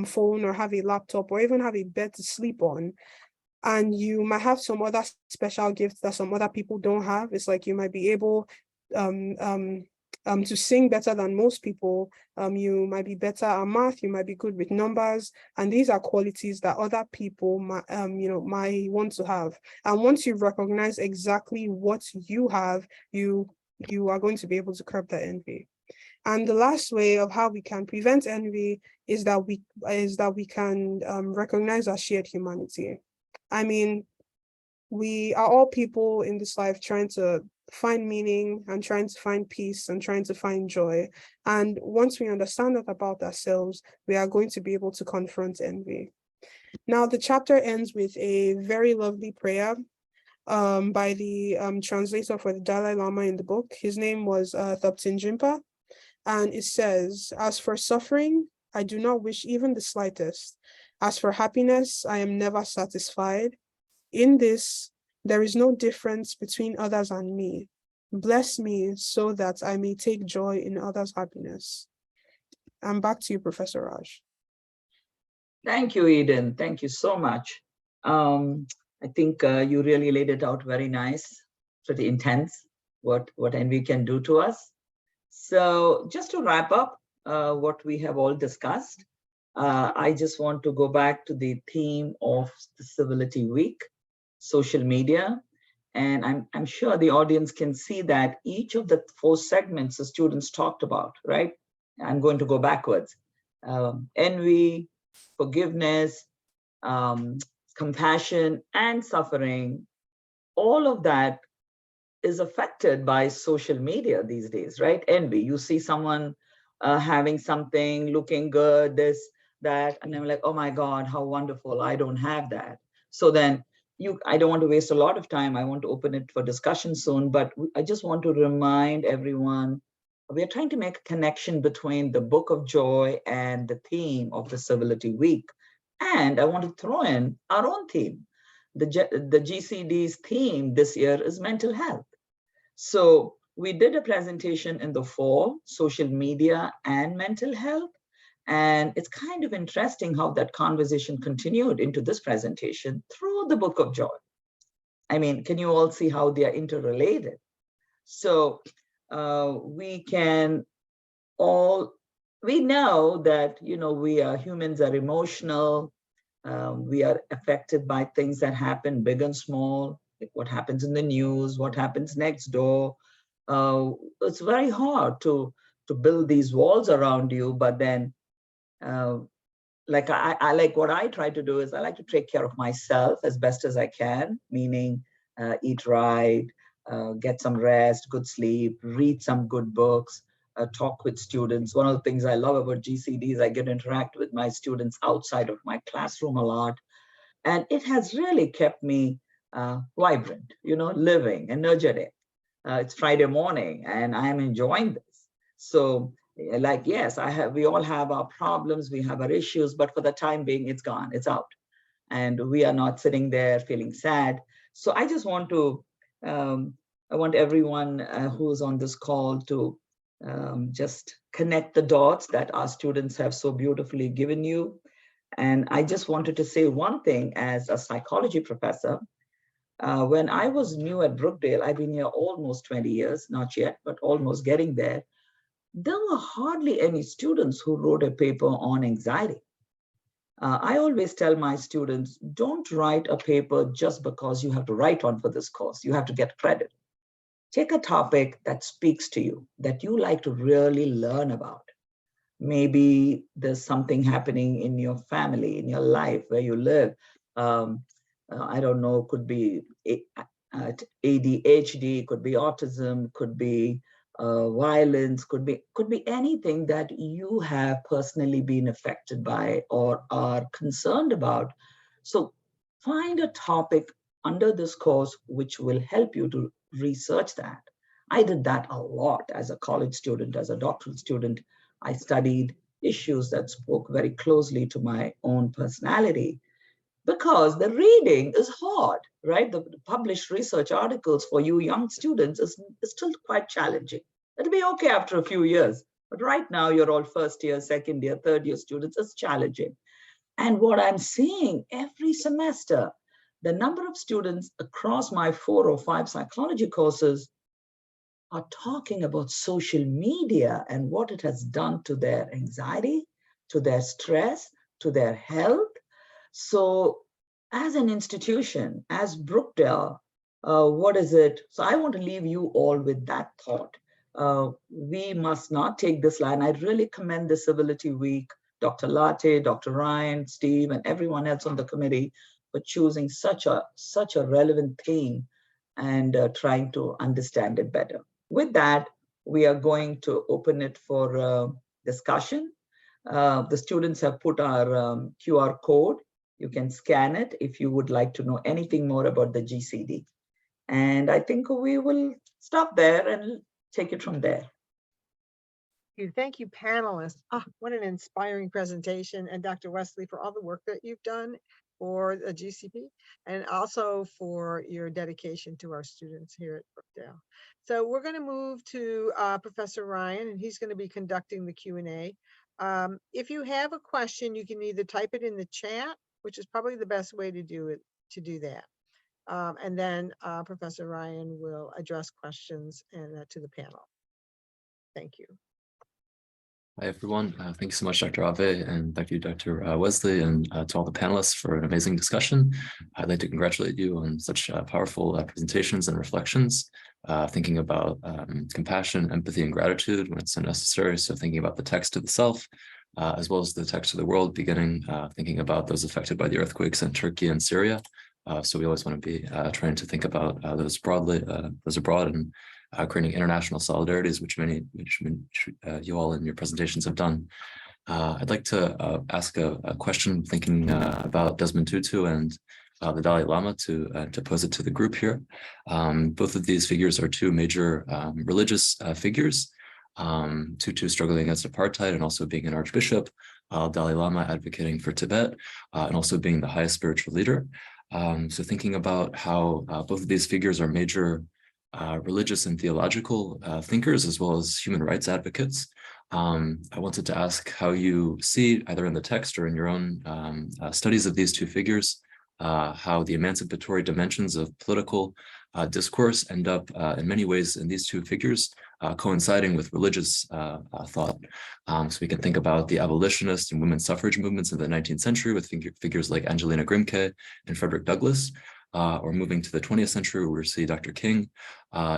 phone or have a laptop or even have a bed to sleep on. And you might have some other special gifts that some other people don't have. It's like you might be able to sing better than most people. You might be better at math. You might be good with numbers. And these are qualities that other people might want to have. And once you recognize exactly what you have, you are going to be able to curb that envy. And the last way of how we can prevent envy is that we can recognize our shared humanity. I mean, we are all people in this life trying to find meaning and trying to find peace and trying to find joy. And once we understand that about ourselves, we are going to be able to confront envy. Now, the chapter ends with a very lovely prayer by the translator for the Dalai Lama in the book. His name was Thubten Jinpa. And it says, "As for suffering, I do not wish even the slightest. As for happiness, I am never satisfied. In this, there is no difference between others and me. Bless me so that I may take joy in others' happiness. And back to you, Professor Raj. Thank you, Eden. Thank you so much. I think you really laid it out very nice, pretty intense, what envy can do to us. So just to wrap up what we have all discussed, I just want to go back to the theme of the Civility Week, social media. And I'm sure the audience can see that each of the 4 segments the students talked about, right? I'm going to go backwards. Envy, forgiveness, compassion, and suffering, all of that is affected by social media these days, right? Envy, you see someone having something, looking good, this, that, and I'm like, oh my God, how wonderful, I don't have that. So then I don't want to waste a lot of time. I want to open it for discussion soon, but I just want to remind everyone, we are trying to make a connection between the Book of Joy and the theme of the Civility Week. And I want to throw in our own theme. The GCD's theme this year is mental health. So we did a presentation in the fall, social media and mental health. And it's kind of interesting how that conversation continued into this presentation through the Book of Joy. I mean, can you all see how they are interrelated? So we know that, humans are emotional. We are affected by things that happen big and small, like what happens in the news, what happens next door. It's very hard to build these walls around you, but then like I like what I try to do is I like to take care of myself as best as I can, meaning eat right, get some rest, good sleep, read some good books, talk with students. One of the things I love about GCD is I get to interact with my students outside of my classroom a lot. And it has really kept me vibrant, living, energetic. It's Friday morning and I am enjoying this. So like, yes, we all have our problems, we have our issues, but for the time being, it's gone, it's out. And we are not sitting there feeling sad. So I just want to, I want everyone who's on this call to just connect the dots that our students have so beautifully given you. And I just wanted to say one thing as a psychology professor. When I was new at Brookdale, I've been here almost 20 years, not yet, but almost getting there. There were hardly any students who wrote a paper on anxiety. I always tell my students, don't write a paper just because you have to write one for this course. You have to get credit. Take a topic that speaks to you, that you like to really learn about. Maybe there's something happening in your family, in your life, where you live. I don't know, could be ADHD, could be autism, could be violence, could be anything that you have personally been affected by or are concerned about. So find a topic under this course which will help you to research that. I did that a lot as a college student, as a doctoral student. I studied issues that spoke very closely to my own personality because the reading is hard, right? The published research articles for you young students is still quite challenging. It'll be okay after a few years, but right now you're all first year, second year, third year students. It's challenging. And what I'm seeing every semester, the number of students across my 4 or 5 psychology courses are talking about social media and what it has done to their anxiety, to their stress, to their health. So as an institution, as Brookdale, what is it? So I want to leave you all with that thought. We must not take this line. I really commend the Civility Week, Dr. Latte, Dr. Ryan, Steve, and everyone else on the committee for choosing such a relevant theme and trying to understand it better. With that, we are going to open it for discussion. The students have put our QR code. You can scan it if you would like to know anything more about the GCD. And I think we will stop there and take it from there. Thank you, panelists. What an inspiring presentation. And Dr. Wesley, for all the work that you've done for the GCP, and also for your dedication to our students here at Brookdale. So we're going to move to Professor Ryan, and he's going to be conducting the Q&A. If you have a question, you can either type it in the chat, which is probably the best way to do that. And then Professor Ryan will address questions and to the panel. Thank you. Hi, everyone. Thank you so much, Dr. Ave, and thank you, Dr. Wesley, and to all the panelists for an amazing discussion. I'd like to congratulate you on such powerful presentations and reflections, thinking about compassion, empathy, and gratitude when it's so necessary. So thinking about the text of the self, as well as the text of the world, beginning thinking about those affected by the earthquakes in Turkey and Syria. So we always want to be trying to think about those broadly, those abroad, and creating international solidarities, which you all in your presentations have done. I'd like to ask a question, thinking about Desmond Tutu and the Dalai Lama, to pose it to the group here. Both of these figures are two major religious figures. Tutu struggling against apartheid and also being an archbishop, Dalai Lama advocating for Tibet, and also being the highest spiritual leader. So thinking about how both of these figures are major religious and theological thinkers, as well as human rights advocates. I wanted to ask how you see, either in the text or in your own studies of these two figures, how the emancipatory dimensions of political discourse end up in many ways in these two figures coinciding with religious thought. So we can think about the abolitionist and women's suffrage movements in the 19th century with figures like Angelina Grimke and Frederick Douglass. Or moving to the 20th century, where we see Dr. King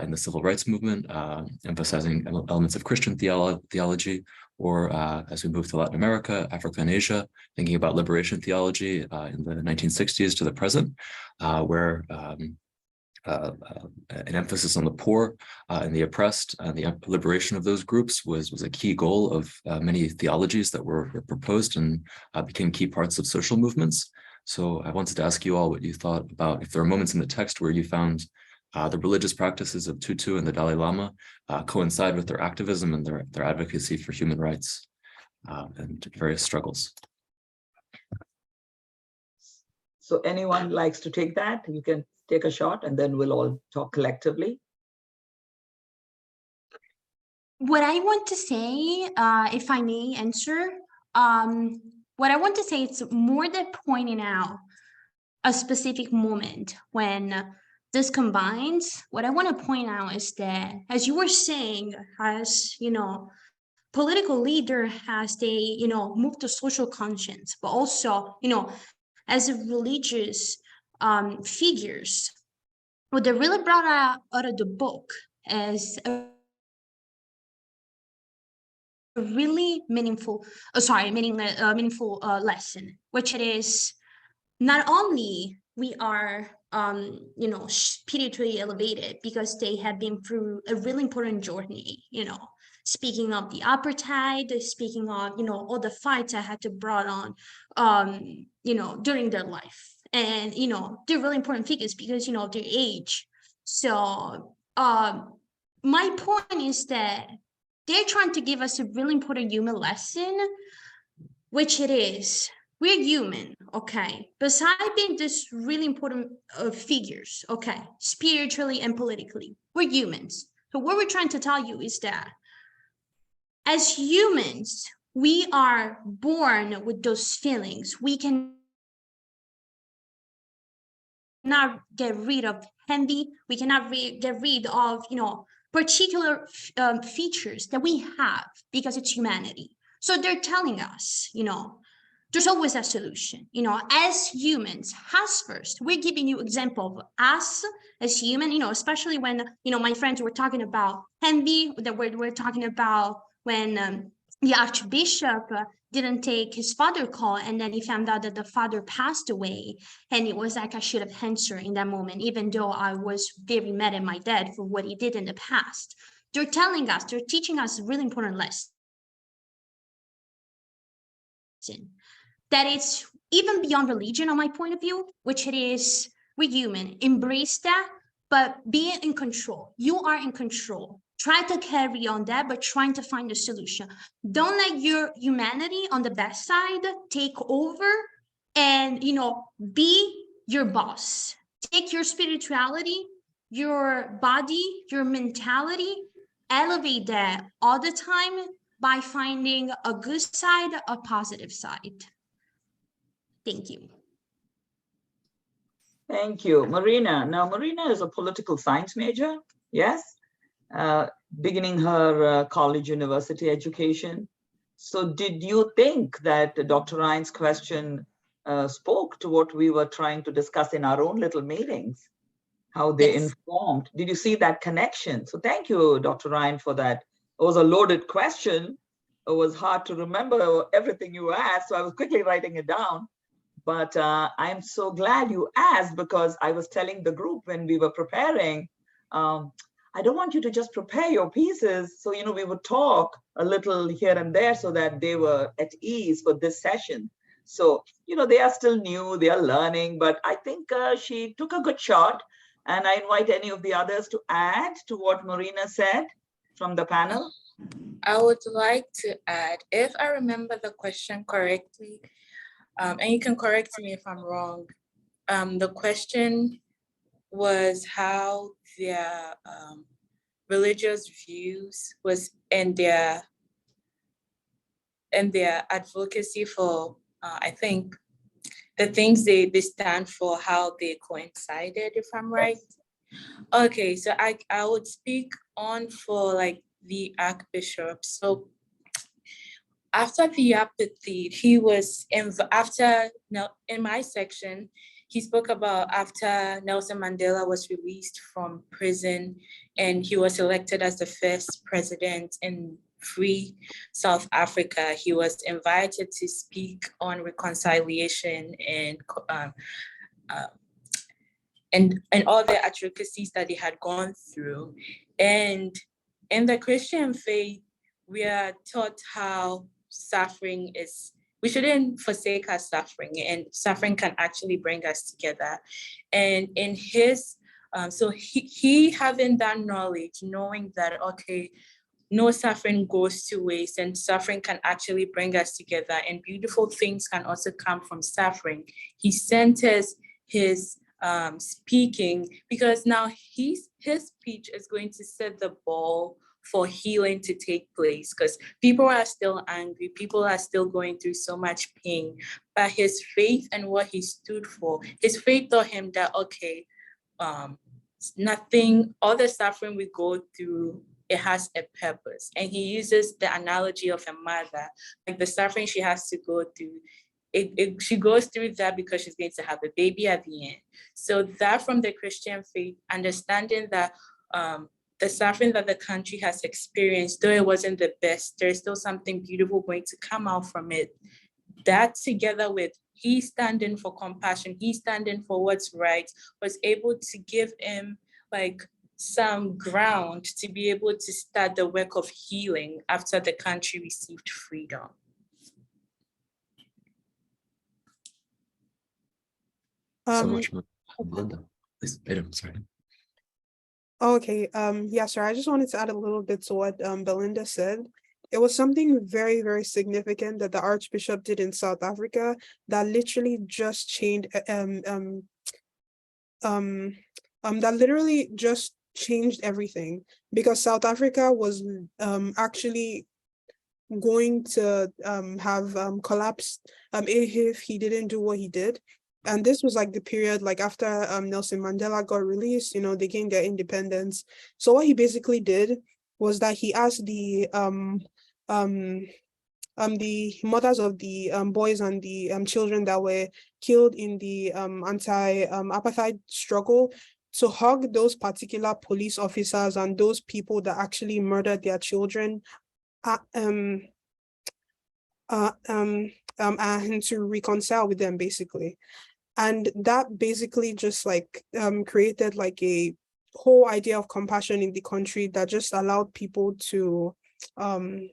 in the civil rights movement, emphasizing elements of Christian theology, or as we move to Latin America, Africa, and Asia, thinking about liberation theology in the 1960s to the present, where an emphasis on the poor and the oppressed and the liberation of those groups was a key goal of many theologies that were proposed and became key parts of social movements. So I wanted to ask you all what you thought about if there are moments in the text where you found the religious practices of Tutu and the Dalai Lama coincide with their activism and their advocacy for human rights and various struggles. So anyone likes to take that, you can take a shot and then we'll all talk collectively. What I want to say, if I may answer, what I want to say is more than pointing out a specific moment when this combines. What I want to point out is that, as you were saying, as political leader, has they move to social conscience, but also as a religious figures. What they really brought out of the book is a really meaningful lesson, which it is not only we are spiritually elevated because they have been through a really important journey, speaking of the apartheid, speaking of all the fights that had to brought on during their life, and they're really important figures because of their age. So my point is that they're trying to give us a really important human lesson, which it is, we're human, okay? Besides being this really important figures, okay, spiritually and politically, we're humans. So what we're trying to tell you is that as humans, we are born with those feelings. We can not get rid of envy. We cannot get rid of, particular features that we have because it's humanity. So they're telling us, there's always a solution. As humans, us first. We're giving you example of us as human, especially when, my friends were talking about envy, that we're talking about when the Archbishop didn't take his father call, and then he found out that the father passed away, and it was like I should have answered in that moment, even though I was very mad at my dad for what he did in the past. They're telling us, they're teaching us a really important lesson, that it's even beyond religion, on my point of view, which it is, we're human, embrace that, but be in control. You are in control. Try to carry on that, but trying to find a solution. Don't let your humanity on the best side take over and, you know, be your boss. Take your spirituality, your body, your mentality, elevate that all the time by finding a good side, a positive side. Thank you. Thank you, Marina. Now, Marina is a political science major, yes, beginning her college university education. So did you think that Dr. Ryan's question spoke to what we were trying to discuss in our own little meetings, how they Yes. informed? Did you see that connection? So thank you, Dr. Ryan, for that. It was a loaded question. It was hard to remember everything you asked, so I was quickly writing it down. But I'm so glad you asked, because I was telling the group when we were preparing, I don't want you to just prepare your pieces. So, you know, we would talk a little here and there so that they were at ease for this session. So, you know, they are still new, they are learning, but I think she took a good shot. And I invite any of the others to add to what Marina said from the panel. I would like to add, if I remember the question correctly, and you can correct me if I'm wrong, the question was how their religious views was in their advocacy for, I think, the things they stand for, how they coincided, if I'm right. Okay, so I would speak on for like the Archbishop. So after the apathy, he was in my section, he spoke about after Nelson Mandela was released from prison and he was elected as the first president in free South Africa. He was invited to speak on reconciliation and all the atrocities that they had gone through. And in the Christian faith, we are taught how suffering is, we shouldn't forsake our suffering, and suffering can actually bring us together. And in his, so he having that knowledge, knowing that, okay, no suffering goes to waste and suffering can actually bring us together and beautiful things can also come from suffering. He centers his speaking because now his speech is going to set the ball for healing to take place, because people are still angry, people are still going through so much pain, but his faith and what he stood for, his faith taught him that, okay, nothing, all the suffering we go through, it has a purpose. And he uses the analogy of a mother, like the suffering she has to go through, she goes through that because she's going to have a baby at the end. So that from the Christian faith, understanding that the suffering that the country has experienced, though it wasn't the best, there's still something beautiful going to come out from it. That together with he standing for compassion, he standing for what's right, was able to give him like some ground to be able to start the work of healing after the country received freedom. So much more. Linda, please, Adam, sorry. Okay, yeah, sorry, I just wanted to add a little bit to what Belinda said. It was something very, very significant that the Archbishop did in South Africa that literally just changed that literally just changed everything, because South Africa was actually going to have collapsed if he didn't do what he did. And this was like the period like after Nelson Mandela got released, you know, they gained their independence. So what he basically did was that he asked the mothers of the boys and the children that were killed in the anti-apartheid struggle to hug those particular police officers and those people that actually murdered their children, and to reconcile with them, basically. And that basically just like created like a whole idea of compassion in the country that just allowed people to be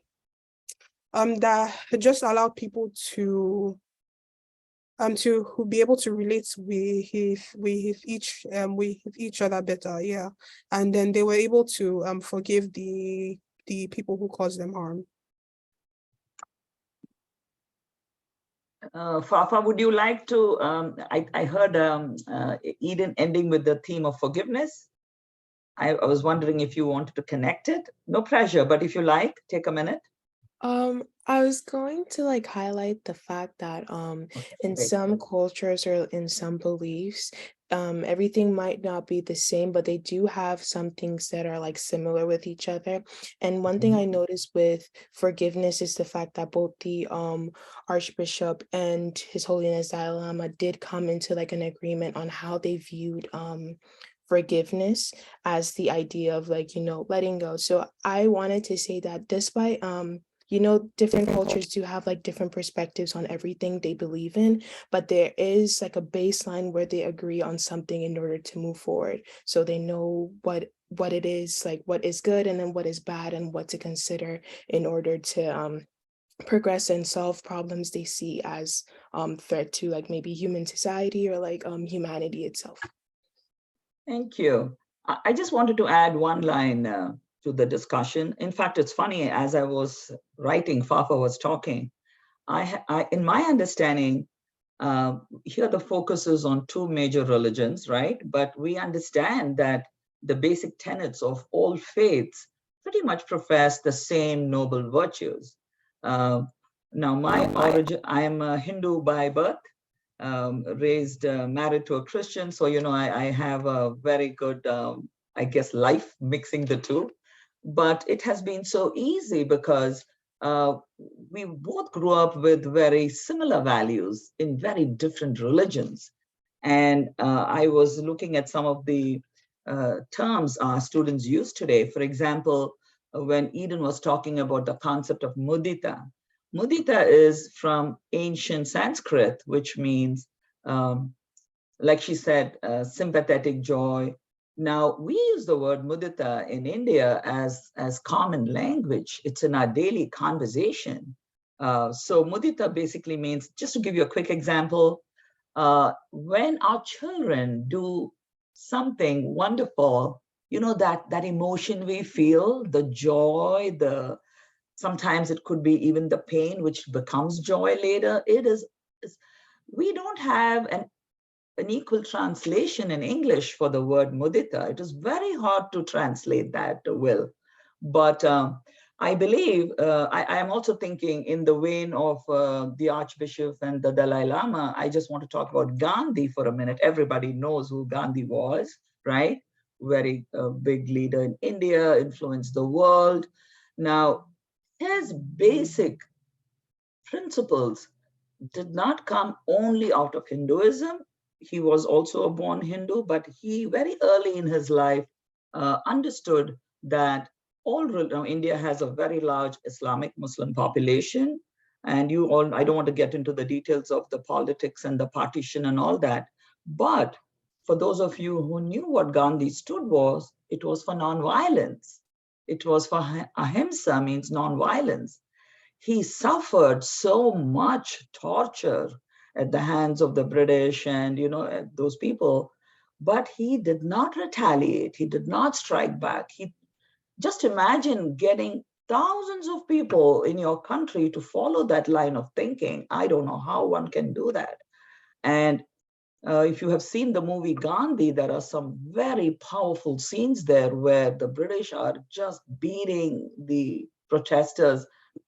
able to relate with each other better, yeah. And then they were able to forgive the people who caused them harm. Fafa, would you like to, I heard Eden ending with the theme of forgiveness. I was wondering if you wanted to connect it. No pressure, but if you like, take a minute. I was going to like highlight the fact that in great. some cultures or in some beliefs, everything might not be the same, but they do have some things that are like similar with each other. And one thing I noticed with forgiveness is the fact that both the Archbishop and His Holiness Dalai Lama did come into like an agreement on how they viewed forgiveness as the idea of like, letting go. So I wanted to say that despite different cultures do have like different perspectives on everything they believe in, but there is like a baseline where they agree on something in order to move forward. So they know what it is, like what is good and then what is bad and what to consider in order to progress and solve problems they see as threat to like maybe human society or like humanity itself. Thank you. I just wanted to add one line to the discussion. In fact, it's funny, as I was writing, Fafa was talking. In my understanding, here the focus is on two major religions, right? But we understand that the basic tenets of all faiths pretty much profess the same noble virtues. Now, my origin, I am a Hindu by birth, raised, married to a Christian. So, I have a very good, I guess, life mixing the two. But it has been so easy because we both grew up with very similar values in very different religions. And I was looking at some of the terms our students use today. For example, when Eden was talking about the concept of mudita. Mudita is from ancient Sanskrit, which means, like she said, sympathetic joy. Now, we use the word mudita in India as common language. It's in our daily conversation. So mudita basically means, just to give you a quick example, when our children do something wonderful, that emotion we feel, the joy, sometimes it could be even the pain, which becomes joy later. We don't have an equal translation in English for the word mudita. It is very hard to translate that, Will. But I believe, I am also thinking in the vein of the Archbishop and the Dalai Lama. I just want to talk about Gandhi for a minute. Everybody knows who Gandhi was, right? Very big leader in India, influenced the world. Now, his basic principles did not come only out of Hinduism. He was also a born Hindu, but he very early in his life understood that India has a very large Islamic Muslim population. And I don't want to get into the details of the politics and the partition and all that. But for those of you who knew what Gandhi stood was, it was for nonviolence. It was for ahimsa, means nonviolence. He suffered so much torture at the hands of the British and, those people, but he did not retaliate. He did not strike back. Just imagine getting thousands of people in your country to follow that line of thinking. I don't know how one can do that. And if you have seen the movie Gandhi, there are some very powerful scenes there where the British are just beating the protesters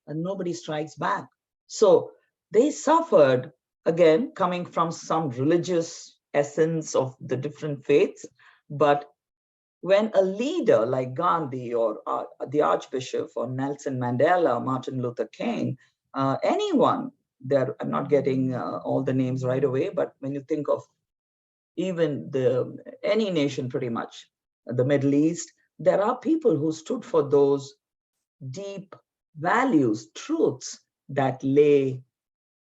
and nobody strikes back. So they suffered, again, coming from some religious essence of the different faiths. But when a leader like Gandhi or the Archbishop or Nelson Mandela, Martin Luther King, anyone, I'm not getting all the names right away, but when you think of even any nation pretty much, the Middle East, there are people who stood for those deep values, truths that lay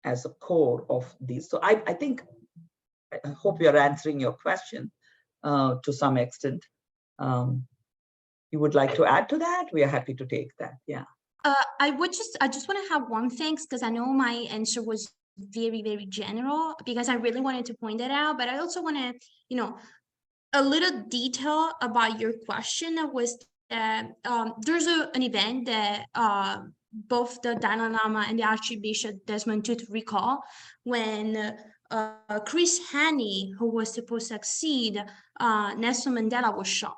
as a core of these. So I hope you're answering your question to some extent. You would like to add to that? We are happy to take that. Yeah. I just want to have one thing, because I know my answer was very, very general, because I really wanted to point that out, but I also want to, a little detail about your question was that there's an event that both the Dalai Lama and the Archbishop Desmond Tutu recall when Chris Hani, who was supposed to succeed Nelson Mandela, was shot.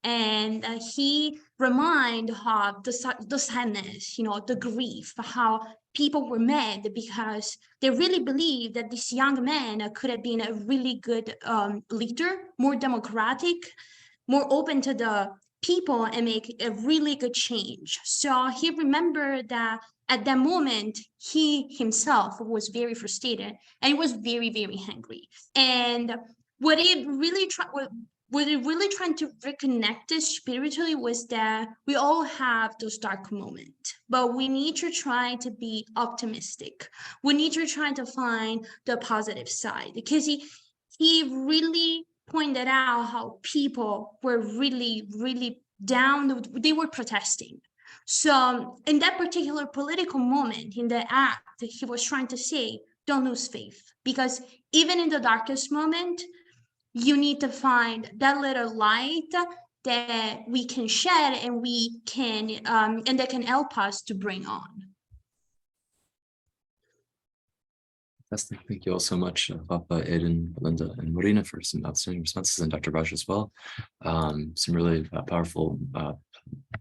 And he reminded of the sadness, the grief, how people were mad because they really believed that this young man could have been a really good leader, more democratic, more open to the people and make a really good change. So he remembered that at that moment, he himself was very frustrated and he was very, very angry. And what it really trying to reconnect us spiritually was that we all have those dark moments, but we need to try to be optimistic. We need to try to find the positive side, because he really pointed out how people were really, really down. They were protesting. So in that particular political moment, in the act, he was trying to say, don't lose faith, because even in the darkest moment, you need to find that little light that we can shed and we can and that can help us to bring on. Thank you all so much, Papa, Aiden, Belinda, and Marina, for some outstanding responses, and Dr. Raj as well. Some really powerful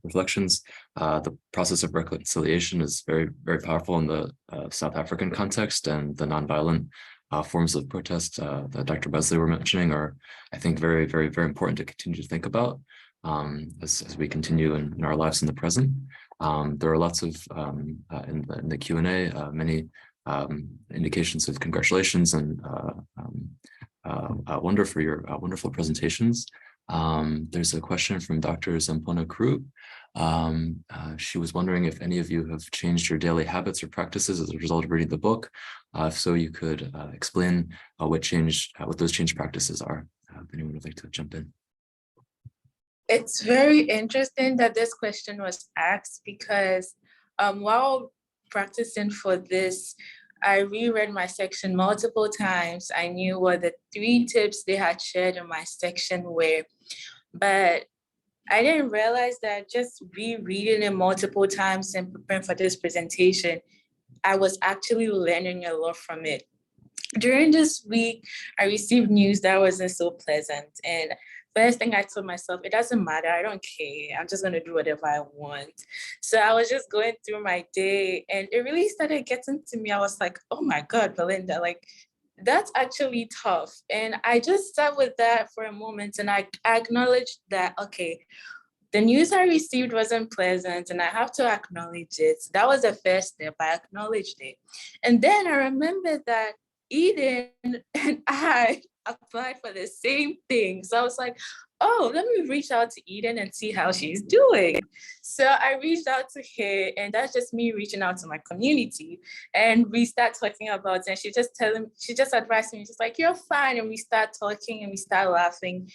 reflections. The process of reconciliation is very, very powerful in the South African context, and the nonviolent forms of protest that Dr. Wesley were mentioning are, I think, very, very, very important to continue to think about as we continue in our lives in the present. There are lots of, in the Q&A, many indications of congratulations and wonder for your wonderful presentations. There's a question from Dr. Zampona Kru. She was wondering if any of you have changed your daily habits or practices as a result of reading the book. If so, you could explain what those changed practices are. If anyone would like to jump in. It's very interesting that this question was asked, because while practicing for this, I reread my section multiple times. I knew what the 3 tips they had shared in my section were, but I didn't realize that just rereading it multiple times and preparing for this presentation, I was actually learning a lot from it. During this week, I received news that wasn't so pleasant. And first thing I told myself, it doesn't matter, I don't care, I'm just gonna do whatever I want. So I was just going through my day and it really started getting to me. I was like, oh my God, Belinda, like, that's actually tough. And I just sat with that for a moment and I acknowledged that, okay, the news I received wasn't pleasant and I have to acknowledge it. So that was the first step, I acknowledged it. And then I remembered that Eden and I applied for the same thing. So I was like, oh, let me reach out to Eden and see how she's doing. So I reached out to her, and that's just me reaching out to my community. And we start talking about it, and she just advised me, she's like, you're fine. And we start talking and we start laughing.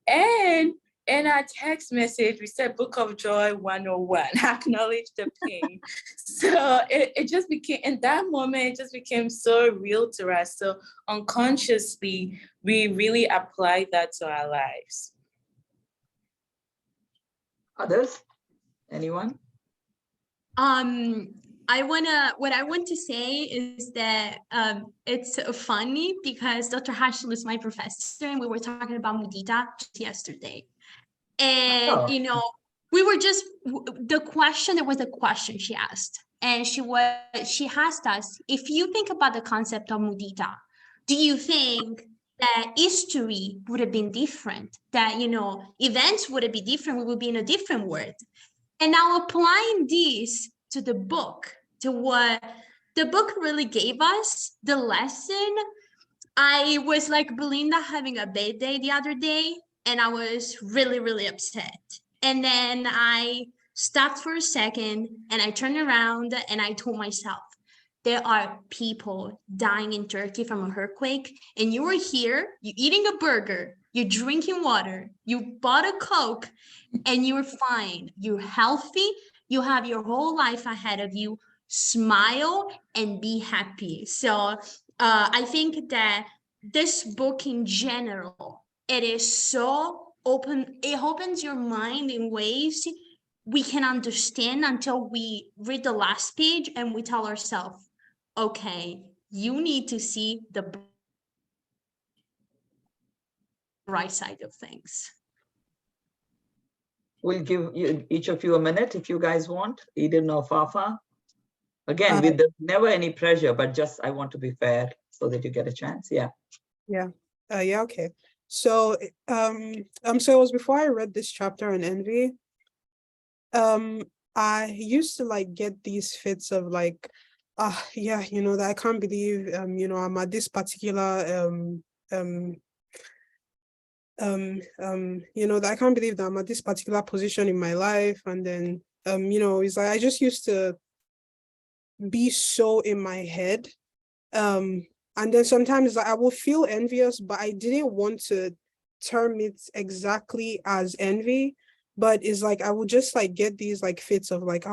And in our text message, we said Book of Joy 101, acknowledge the pain. So it just became, in that moment, it just became so real to us. So unconsciously, we really applied that to our lives. Others? Anyone? What I want to say is that it's funny because Dr. Hashel is my professor and we were talking about mudita just yesterday. And, we were just, there was a question she asked. And she asked us, if you think about the concept of mudita, do you think that history would have been different? That, events would have been different, we would be in a different world? And now applying this to the book, to what the book really gave us, the lesson, I was like Belinda having a bad day the other day, and I was really, really upset. And then I stopped for a second and I turned around and I told myself, there are people dying in Turkey from an earthquake, and you are here, you're eating a burger, you're drinking water, you bought a Coke, and you're fine, you're healthy, you have your whole life ahead of you. Smile and be happy. So I think that this book in general, it is so open, it opens your mind in ways we can understand until we read the last page and we tell ourselves, okay, you need to see the right side of things. We'll give you each of you a minute if you guys want, Eden or Fafa. Again, there's never any pressure, but just I want to be fair so that you get a chance. Yeah. Yeah. Okay. So so it was before I read this chapter on envy. I used to like get these fits of like, yeah, you know, that I can't believe you know, I'm at this particular you know, that I can't believe that I'm at this particular position in my life. And then you know, it's like I just used to be so in my head. And then sometimes I will feel envious, but I didn't want to term it exactly as envy. But it's like I would just like get these like fits of like,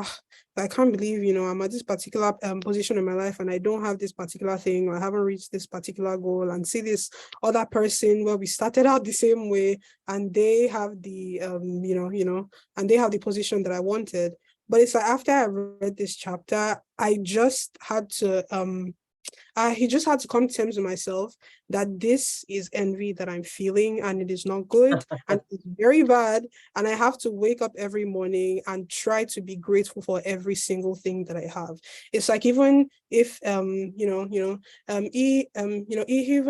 I can't believe, you know, I'm at this particular position in my life and I don't have this particular thing, or I haven't reached this particular goal, and see this other person where we started out the same way and they have the you know, and they have the position that I wanted. But it's like after I read this chapter, I just had to he just had to come to terms with myself that this is envy that I'm feeling, and it is not good and it's very bad. And I have to wake up every morning and try to be grateful for every single thing that I have. It's like, even if even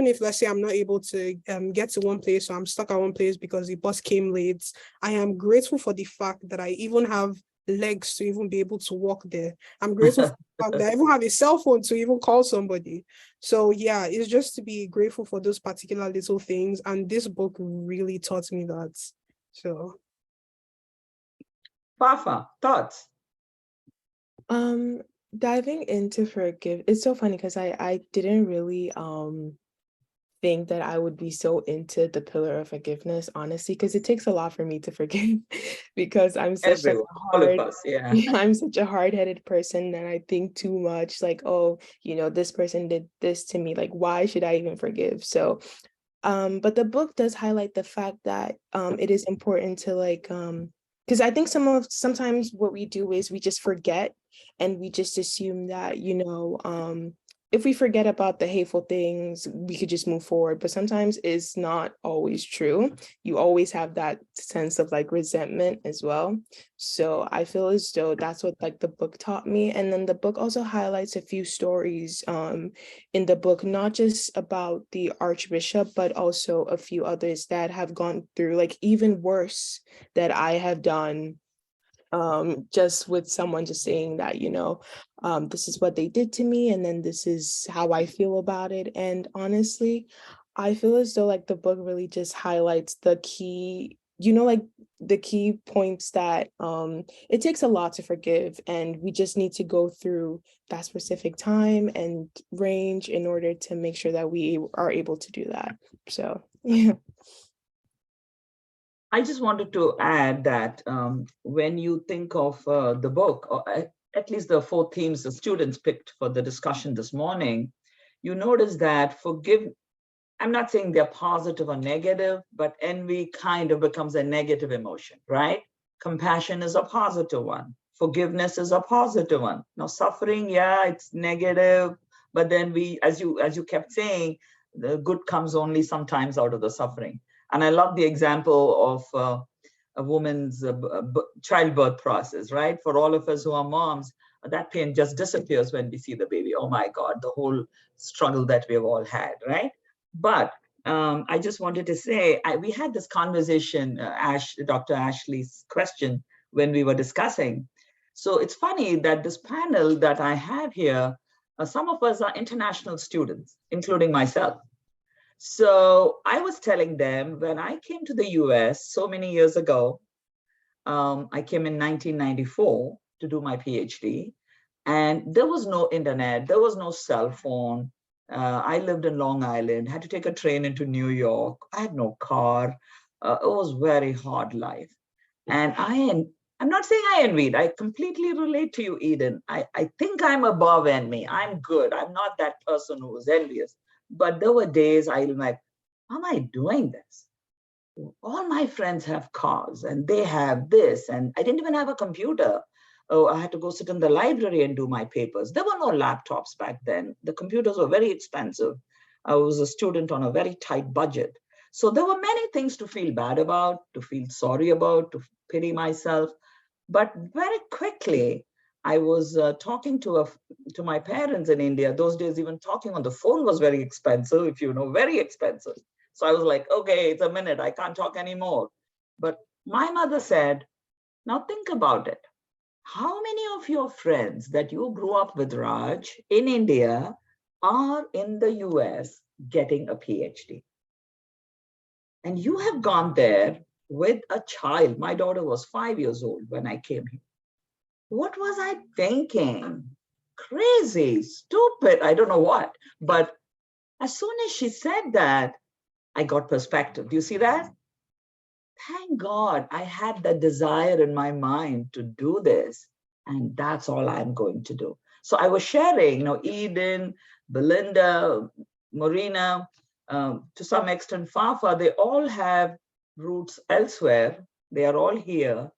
if, let's say, I'm not able to get to one place, or I'm stuck at one place because the bus came late, I am grateful for the fact that I even have legs to even be able to walk there. I'm grateful for the fact that I even have a cell phone to even call somebody. So yeah, it's just to be grateful for those particular little things. And this book really taught me that. So Fafa, thoughts? Diving into forgive, it's so funny because I didn't really think that I would be so into the pillar of forgiveness, honestly, because it takes a lot for me to forgive because I'm such Everyone, all of us, yeah. I'm such a hard-headed person, and I think too much, like, oh, you know, this person did this to me, like, why should I even forgive? So but the book does highlight the fact that it is important to like because I think sometimes what we do is we just forget, and we just assume that, you know, if we forget about the hateful things, we could just move forward. But sometimes it's not always true. You always have that sense of like resentment as well. So I feel as though that's what like the book taught me. And then the book also highlights a few stories in the book, not just about the Archbishop, but also a few others that have gone through like even worse that I have done, just with someone just saying that, you know, this is what they did to me, and then this is how I feel about it. And honestly, I feel as though like the book really just highlights the key, you know, like the key points that it takes a lot to forgive, and we just need to go through that specific time and range in order to make sure that we are able to do that. So yeah. I just wanted to add that when you think of the book, or at least the 4 themes the students picked for the discussion this morning, you notice that I'm not saying they're positive or negative, but envy kind of becomes a negative emotion, right? Compassion is a positive one. Forgiveness is a positive one. Now, suffering, yeah, it's negative, but then as you kept saying, the good comes only sometimes out of the suffering. And I love the example of a woman's childbirth process, right? For all of us who are moms, that pain just disappears when we see the baby. Oh my God, the whole struggle that we've all had, right? But I just wanted to say, we had this conversation, Dr. Ashley's question, when we were discussing. So it's funny that this panel that I have here, some of us are international students, including myself. So I was telling them, when I came to the US so many years ago, I came in 1994 to do my PhD, and there was no internet, there was no cell phone. I lived in Long Island, had to take a train into New York. I had no car. It was very hard life. And I'm not saying I envied. I completely relate to you, Eden. I think I'm above envy. I'm good. I'm not that person who was envious. But there were days I'm like, how am I doing this? all my friends have cars and they have this, and I didn't even have a computer. Oh, I had to go sit in the library and do my papers. There were no laptops back then. The computers were very expensive. I was a student on a very tight budget. So there were many things to feel bad about, to feel sorry about, to pity myself. But very quickly, I was talking to my parents in India. Those days, even talking on the phone was very expensive, if you know, very expensive. So I was like, okay, it's a minute, I can't talk anymore. But my mother said, now think about it. How many of your friends that you grew up with, Raj, in India are in the US getting a PhD? And you have gone there with a child. My daughter was 5 years old when I came here. What was I thinking? Crazy, stupid, I don't know what. But as soon as she said that, I got perspective. Do you see that? Thank God I had the desire in my mind to do this. And that's all I'm going to do. So I was sharing, Eden, Belinda, Marina, to some extent, Fafa, they all have roots elsewhere. They are all here.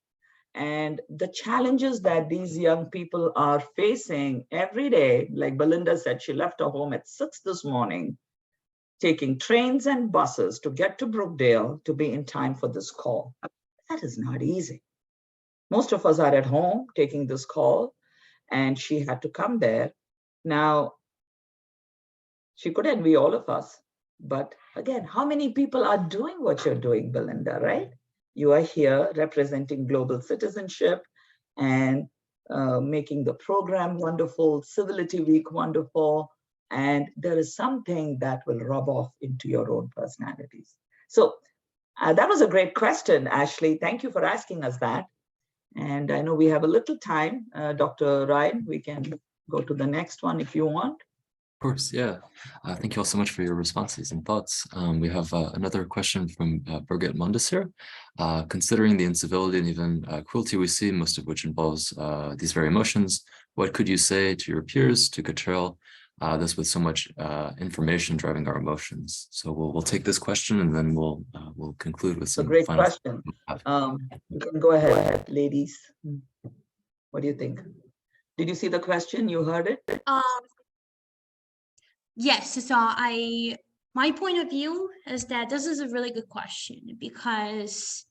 And the challenges that these young people are facing every day, like Belinda said, she left her home at 6 this morning, taking trains and buses to get to Brookdale to be in time for this call. That is not easy. Most of us are at home taking this call, and she had to come there. Now, she could envy all of us, but again, how many people are doing what you're doing, Belinda, right? You are here representing Global Citizenship and making the program wonderful, Civility Week wonderful, and there is something that will rub off into your own personalities. So that was a great question, Ashley. Thank you for asking us that. And I know we have a little time. Dr. Ryan, we can go to the next one if you want. Of course, yeah. Thank you all so much for your responses and thoughts. We have another question from Birgit Mundus here. Considering the incivility and even cruelty we see, most of which involves these very emotions, what could you say to your peers to curtail this with so much information driving our emotions? So we'll take this question and then we'll conclude with some great final question. You can go ahead, ladies. What do you think? Did you see the question? You heard it? Yes, so my point of view is that this is a really good question because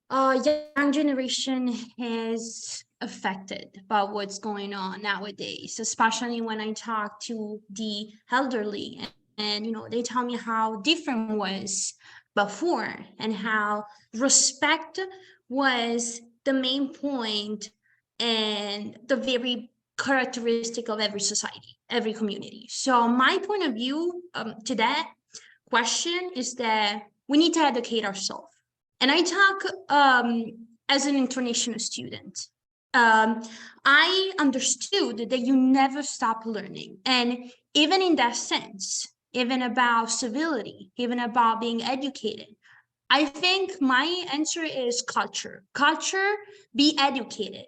young generation is affected by what's going on nowadays, especially when I talk to the elderly and they tell me how different it was before and how respect was the main point and the very characteristic of every society, every community. So my point of view to that question is that we need to educate ourselves. And I talk as an international student. I understood that you never stop learning. And even in that sense, even about civility, even about being educated, I think my answer is culture. Culture, be educated.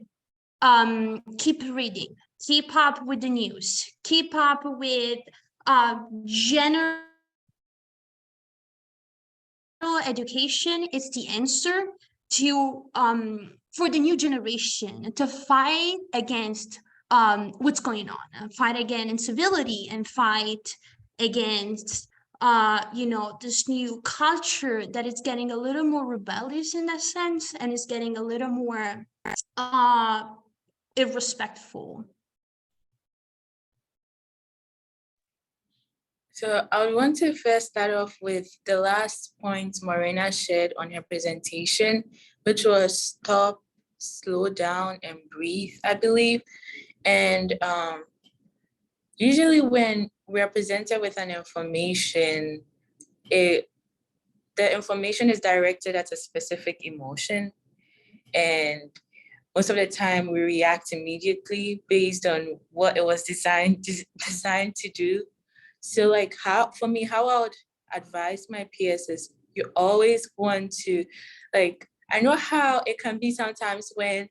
Keep reading, keep up with the news, keep up with general education. Is the answer to for the new generation to fight against what's going on, fight against incivility and fight against this new culture that is getting a little more rebellious in that sense and is getting a little more irrespectful. So I would want to first start off with the last point Marina shared on her presentation, which was stop, slow down, and breathe, I believe. And usually when we're presented with an information, the information is directed at a specific emotion. And most of the time we react immediately based on what it was designed to do. So like how I would advise my peers is you always want to, like, I know how it can be sometimes when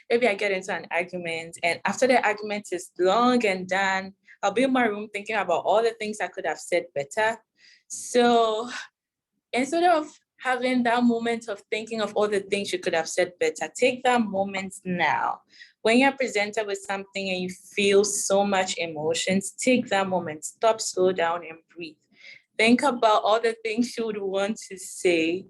maybe I get into an argument and after the argument is long and done, I'll be in my room thinking about all the things I could have said better. So instead of having that moment of thinking of all the things you could have said better, take that moment now. When you're presented with something and you feel so much emotions, take that moment, stop, slow down, and breathe. Think about all the things you would want to say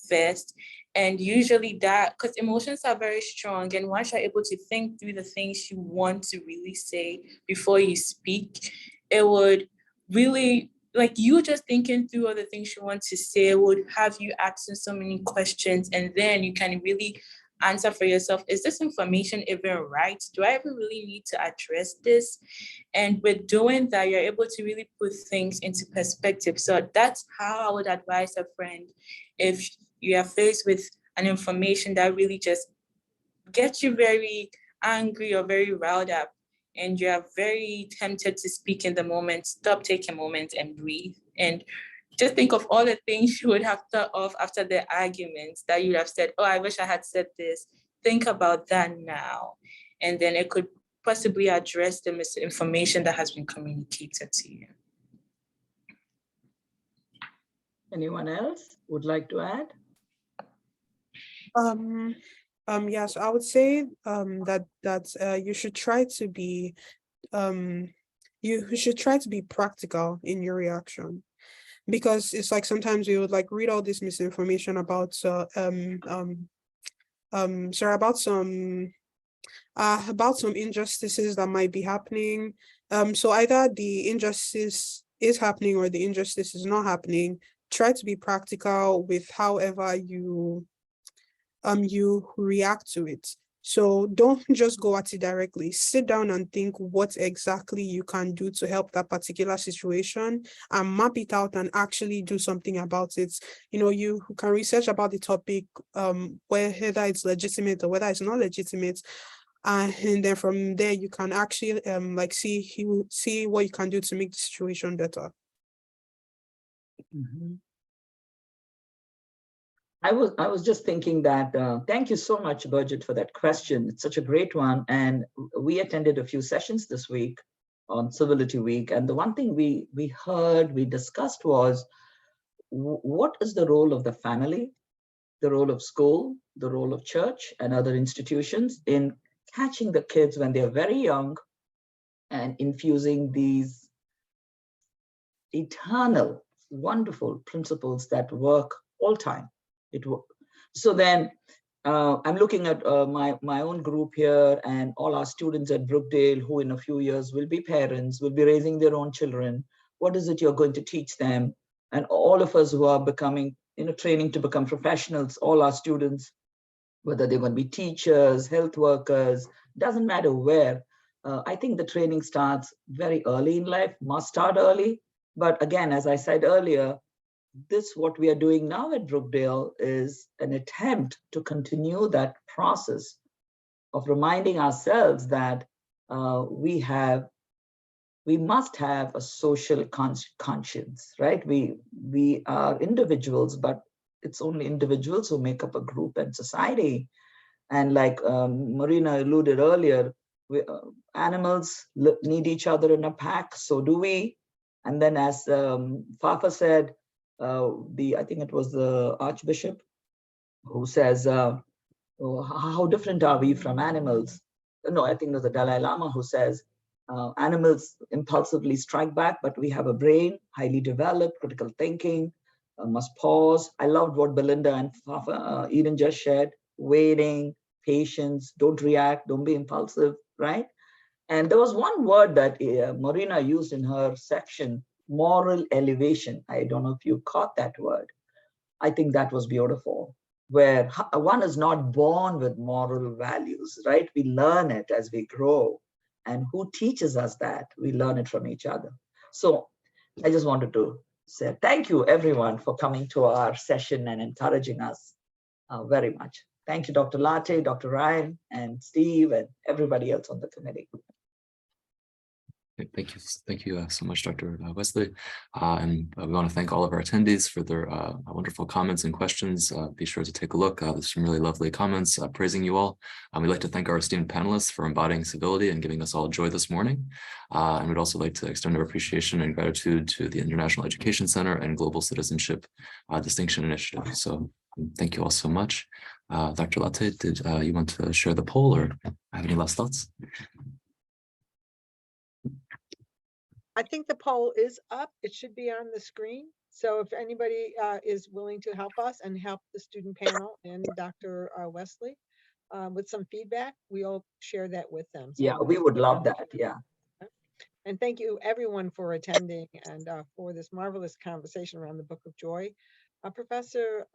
first. And usually that, because emotions are very strong, and once you're able to think through the things you want to really say before you speak, it would really, like, you just thinking through all the things you want to say would have you asking so many questions, and then you can really answer for yourself, is this information even right? Do I ever really need to address this? And with doing that, you're able to really put things into perspective. So that's how I would advise a friend if you are faced with an information that really just gets you very angry or very riled up, and you are very tempted to speak in the moment. Stop, take a moment and breathe. And just think of all the things you would have thought of after the arguments that you would have said, oh, I wish I had said this. Think about that now. And then it could possibly address the misinformation that has been communicated to you. Anyone else would like to add? Yes, I would say that you should try to be you should try to be practical in your reaction, because it's like sometimes we would like read all this misinformation about about some injustices that might be happening. So either the injustice is happening or the injustice is not happening. Try to be practical with however you react to it. So don't just go at it directly. Sit down and think what exactly you can do to help that particular situation, and map it out and actually do something about it. You know, you can research about the topic, whether it's legitimate or whether it's not legitimate. And then from there, you can actually see what you can do to make the situation better. Mm-hmm. I was just thinking that, thank you so much, Birgit, for that question. It's such a great one. And we attended a few sessions this week on Civility Week. And the one thing we discussed was, what is the role of the family, the role of school, the role of church and other institutions in catching the kids when they're very young and infusing these eternal, wonderful principles that work all time. So then I'm looking at my own group here and all our students at Brookdale who in a few years will be parents, will be raising their own children. What is it you're going to teach them? And all of us who are becoming, training to become professionals, all our students, whether they're going to be teachers, health workers, doesn't matter where. I think the training starts very early in life, must start early. But again, as I said earlier, what we are doing now at Brookdale is an attempt to continue that process of reminding ourselves that we must have a social conscience, right? We are individuals, but it's only individuals who make up a group and society. And like Marina alluded earlier, animals need each other in a pack, so do we. And then as Fafa said, I think it was the Archbishop who says, how different are we from animals? No, I think it was the Dalai Lama who says, animals impulsively strike back, but we have a brain, highly developed, critical thinking, must pause. I loved what Belinda and Fafa, Eden just shared, waiting, patience, don't react, don't be impulsive, right? And there was one word that Marina used in her section, moral elevation. I don't know if you caught that word. I think that was beautiful, where one is not born with moral values, right? We learn it as we grow. And who teaches us that? We learn it from each other. So I just wanted to say thank you, everyone, for coming to our session and encouraging us very much. Thank you, Dr. Latte, Dr. Ryan, and Steve, and everybody else on the committee. Thank you so much, Dr. Wesley. And we want to thank all of our attendees for their wonderful comments and questions. Be sure to take a look. There's some really lovely comments praising you all. We'd like to thank our esteemed panelists for embodying civility and giving us all joy this morning. And we'd also like to extend our appreciation and gratitude to the International Education Center and Global Citizenship Distinction Initiative. So thank you all so much. Dr. Latte, did you want to share the poll or have any last thoughts? I think the poll is up. It should be on the screen. So if anybody is willing to help us and help the student panel and Dr. Wesley with some feedback, we'll share that with them. So Yeah, we would love that. Yeah. And thank you everyone for attending and for this marvelous conversation around the Book of Joy. Professor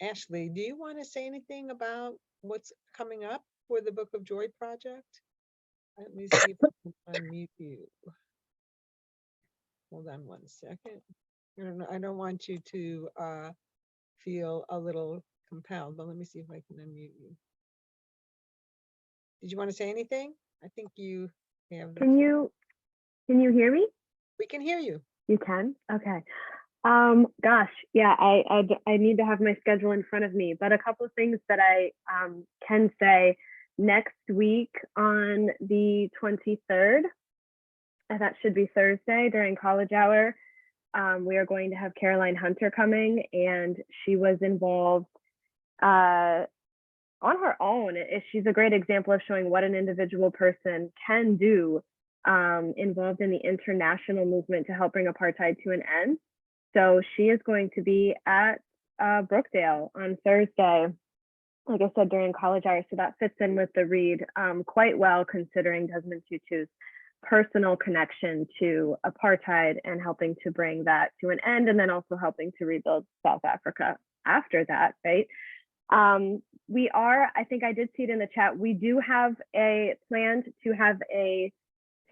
Ashley, do you want to say anything about what's coming up for the Book of Joy project? Let me see if I can unmute you. Hold on one second. I don't want you to feel a little compelled, but let me see if I can unmute you. Did you want to say anything? I think you have. Can you hear me? We can hear you. You can? Okay. Gosh, yeah, I need to have my schedule in front of me, but a couple of things that I can say. Next week on the 23rd, that should be Thursday during college hour, we are going to have Caroline Hunter coming, and she was involved on her own. She's a great example of showing what an individual person can do, involved in the international movement to help bring apartheid to an end. So she is going to be at Brookdale on Thursday, like I said, during college hours. So that fits in with the read quite well, considering Desmond Tutu's personal connection to apartheid and helping to bring that to an end, and then also helping to rebuild South Africa after that, right? We are, I think I did see it in the chat, we do have a planned to have a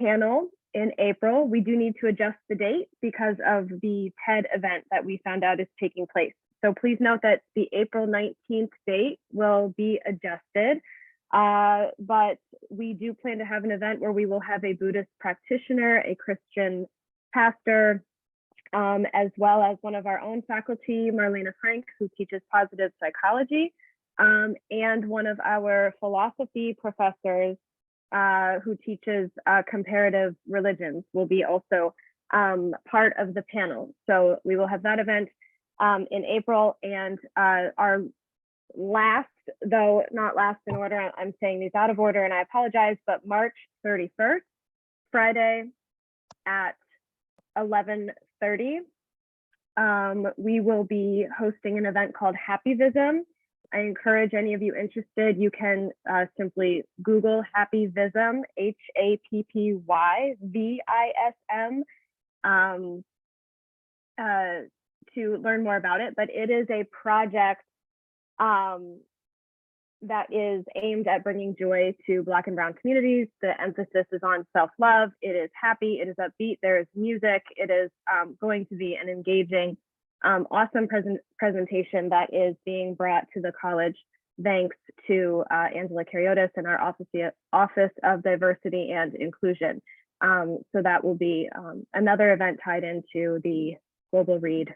panel in April. We do need to adjust the date because of the TED event that we found out is taking place. So please note that the April 19th date will be adjusted. But we do plan to have an event where we will have a Buddhist practitioner, a Christian pastor, as well as one of our own faculty, Marlena Frank, who teaches positive psychology, and one of our philosophy professors who teaches comparative religions will be also part of the panel. So we will have that event in April, and our last, though not last in order, I'm saying these out of order and I apologize, but March 31st, Friday at 11:30, we will be hosting an event called Happyvism. I encourage any of you interested, you can simply Google Happyvism, HAPPYVISM, to learn more about it. But it is a project that is aimed at bringing joy to Black and Brown communities. The emphasis is on self-love. It is happy, it is upbeat, there is music. It is going to be an engaging, awesome presentation that is being brought to the college thanks to Angela Cariotis and our Office of Diversity and Inclusion. So that will be another event tied into the Global Read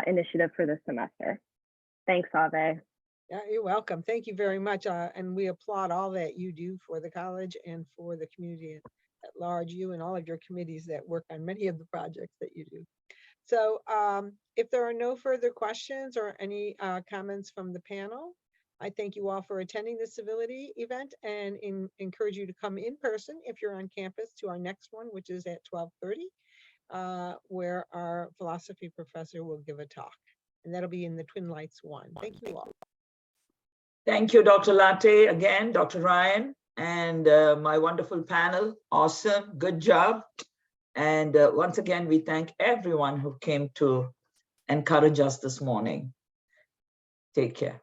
initiative for this semester. Thanks, Ave. Yeah, you're welcome. Thank you very much. And we applaud all that you do for the college and for the community at large, you and all of your committees that work on many of the projects that you do. So if there are no further questions or any comments from the panel, I thank you all for attending the Civility event and encourage you to come in person if you're on campus to our next one, which is at 12:30, where our philosophy professor will give a talk. And that'll be in the Twin Lights 1. Thank you all. Thank you, Dr. Latte, again, Dr. Ryan, and my wonderful panel. Awesome, good job. And once again, we thank everyone who came to encourage us this morning. Take care.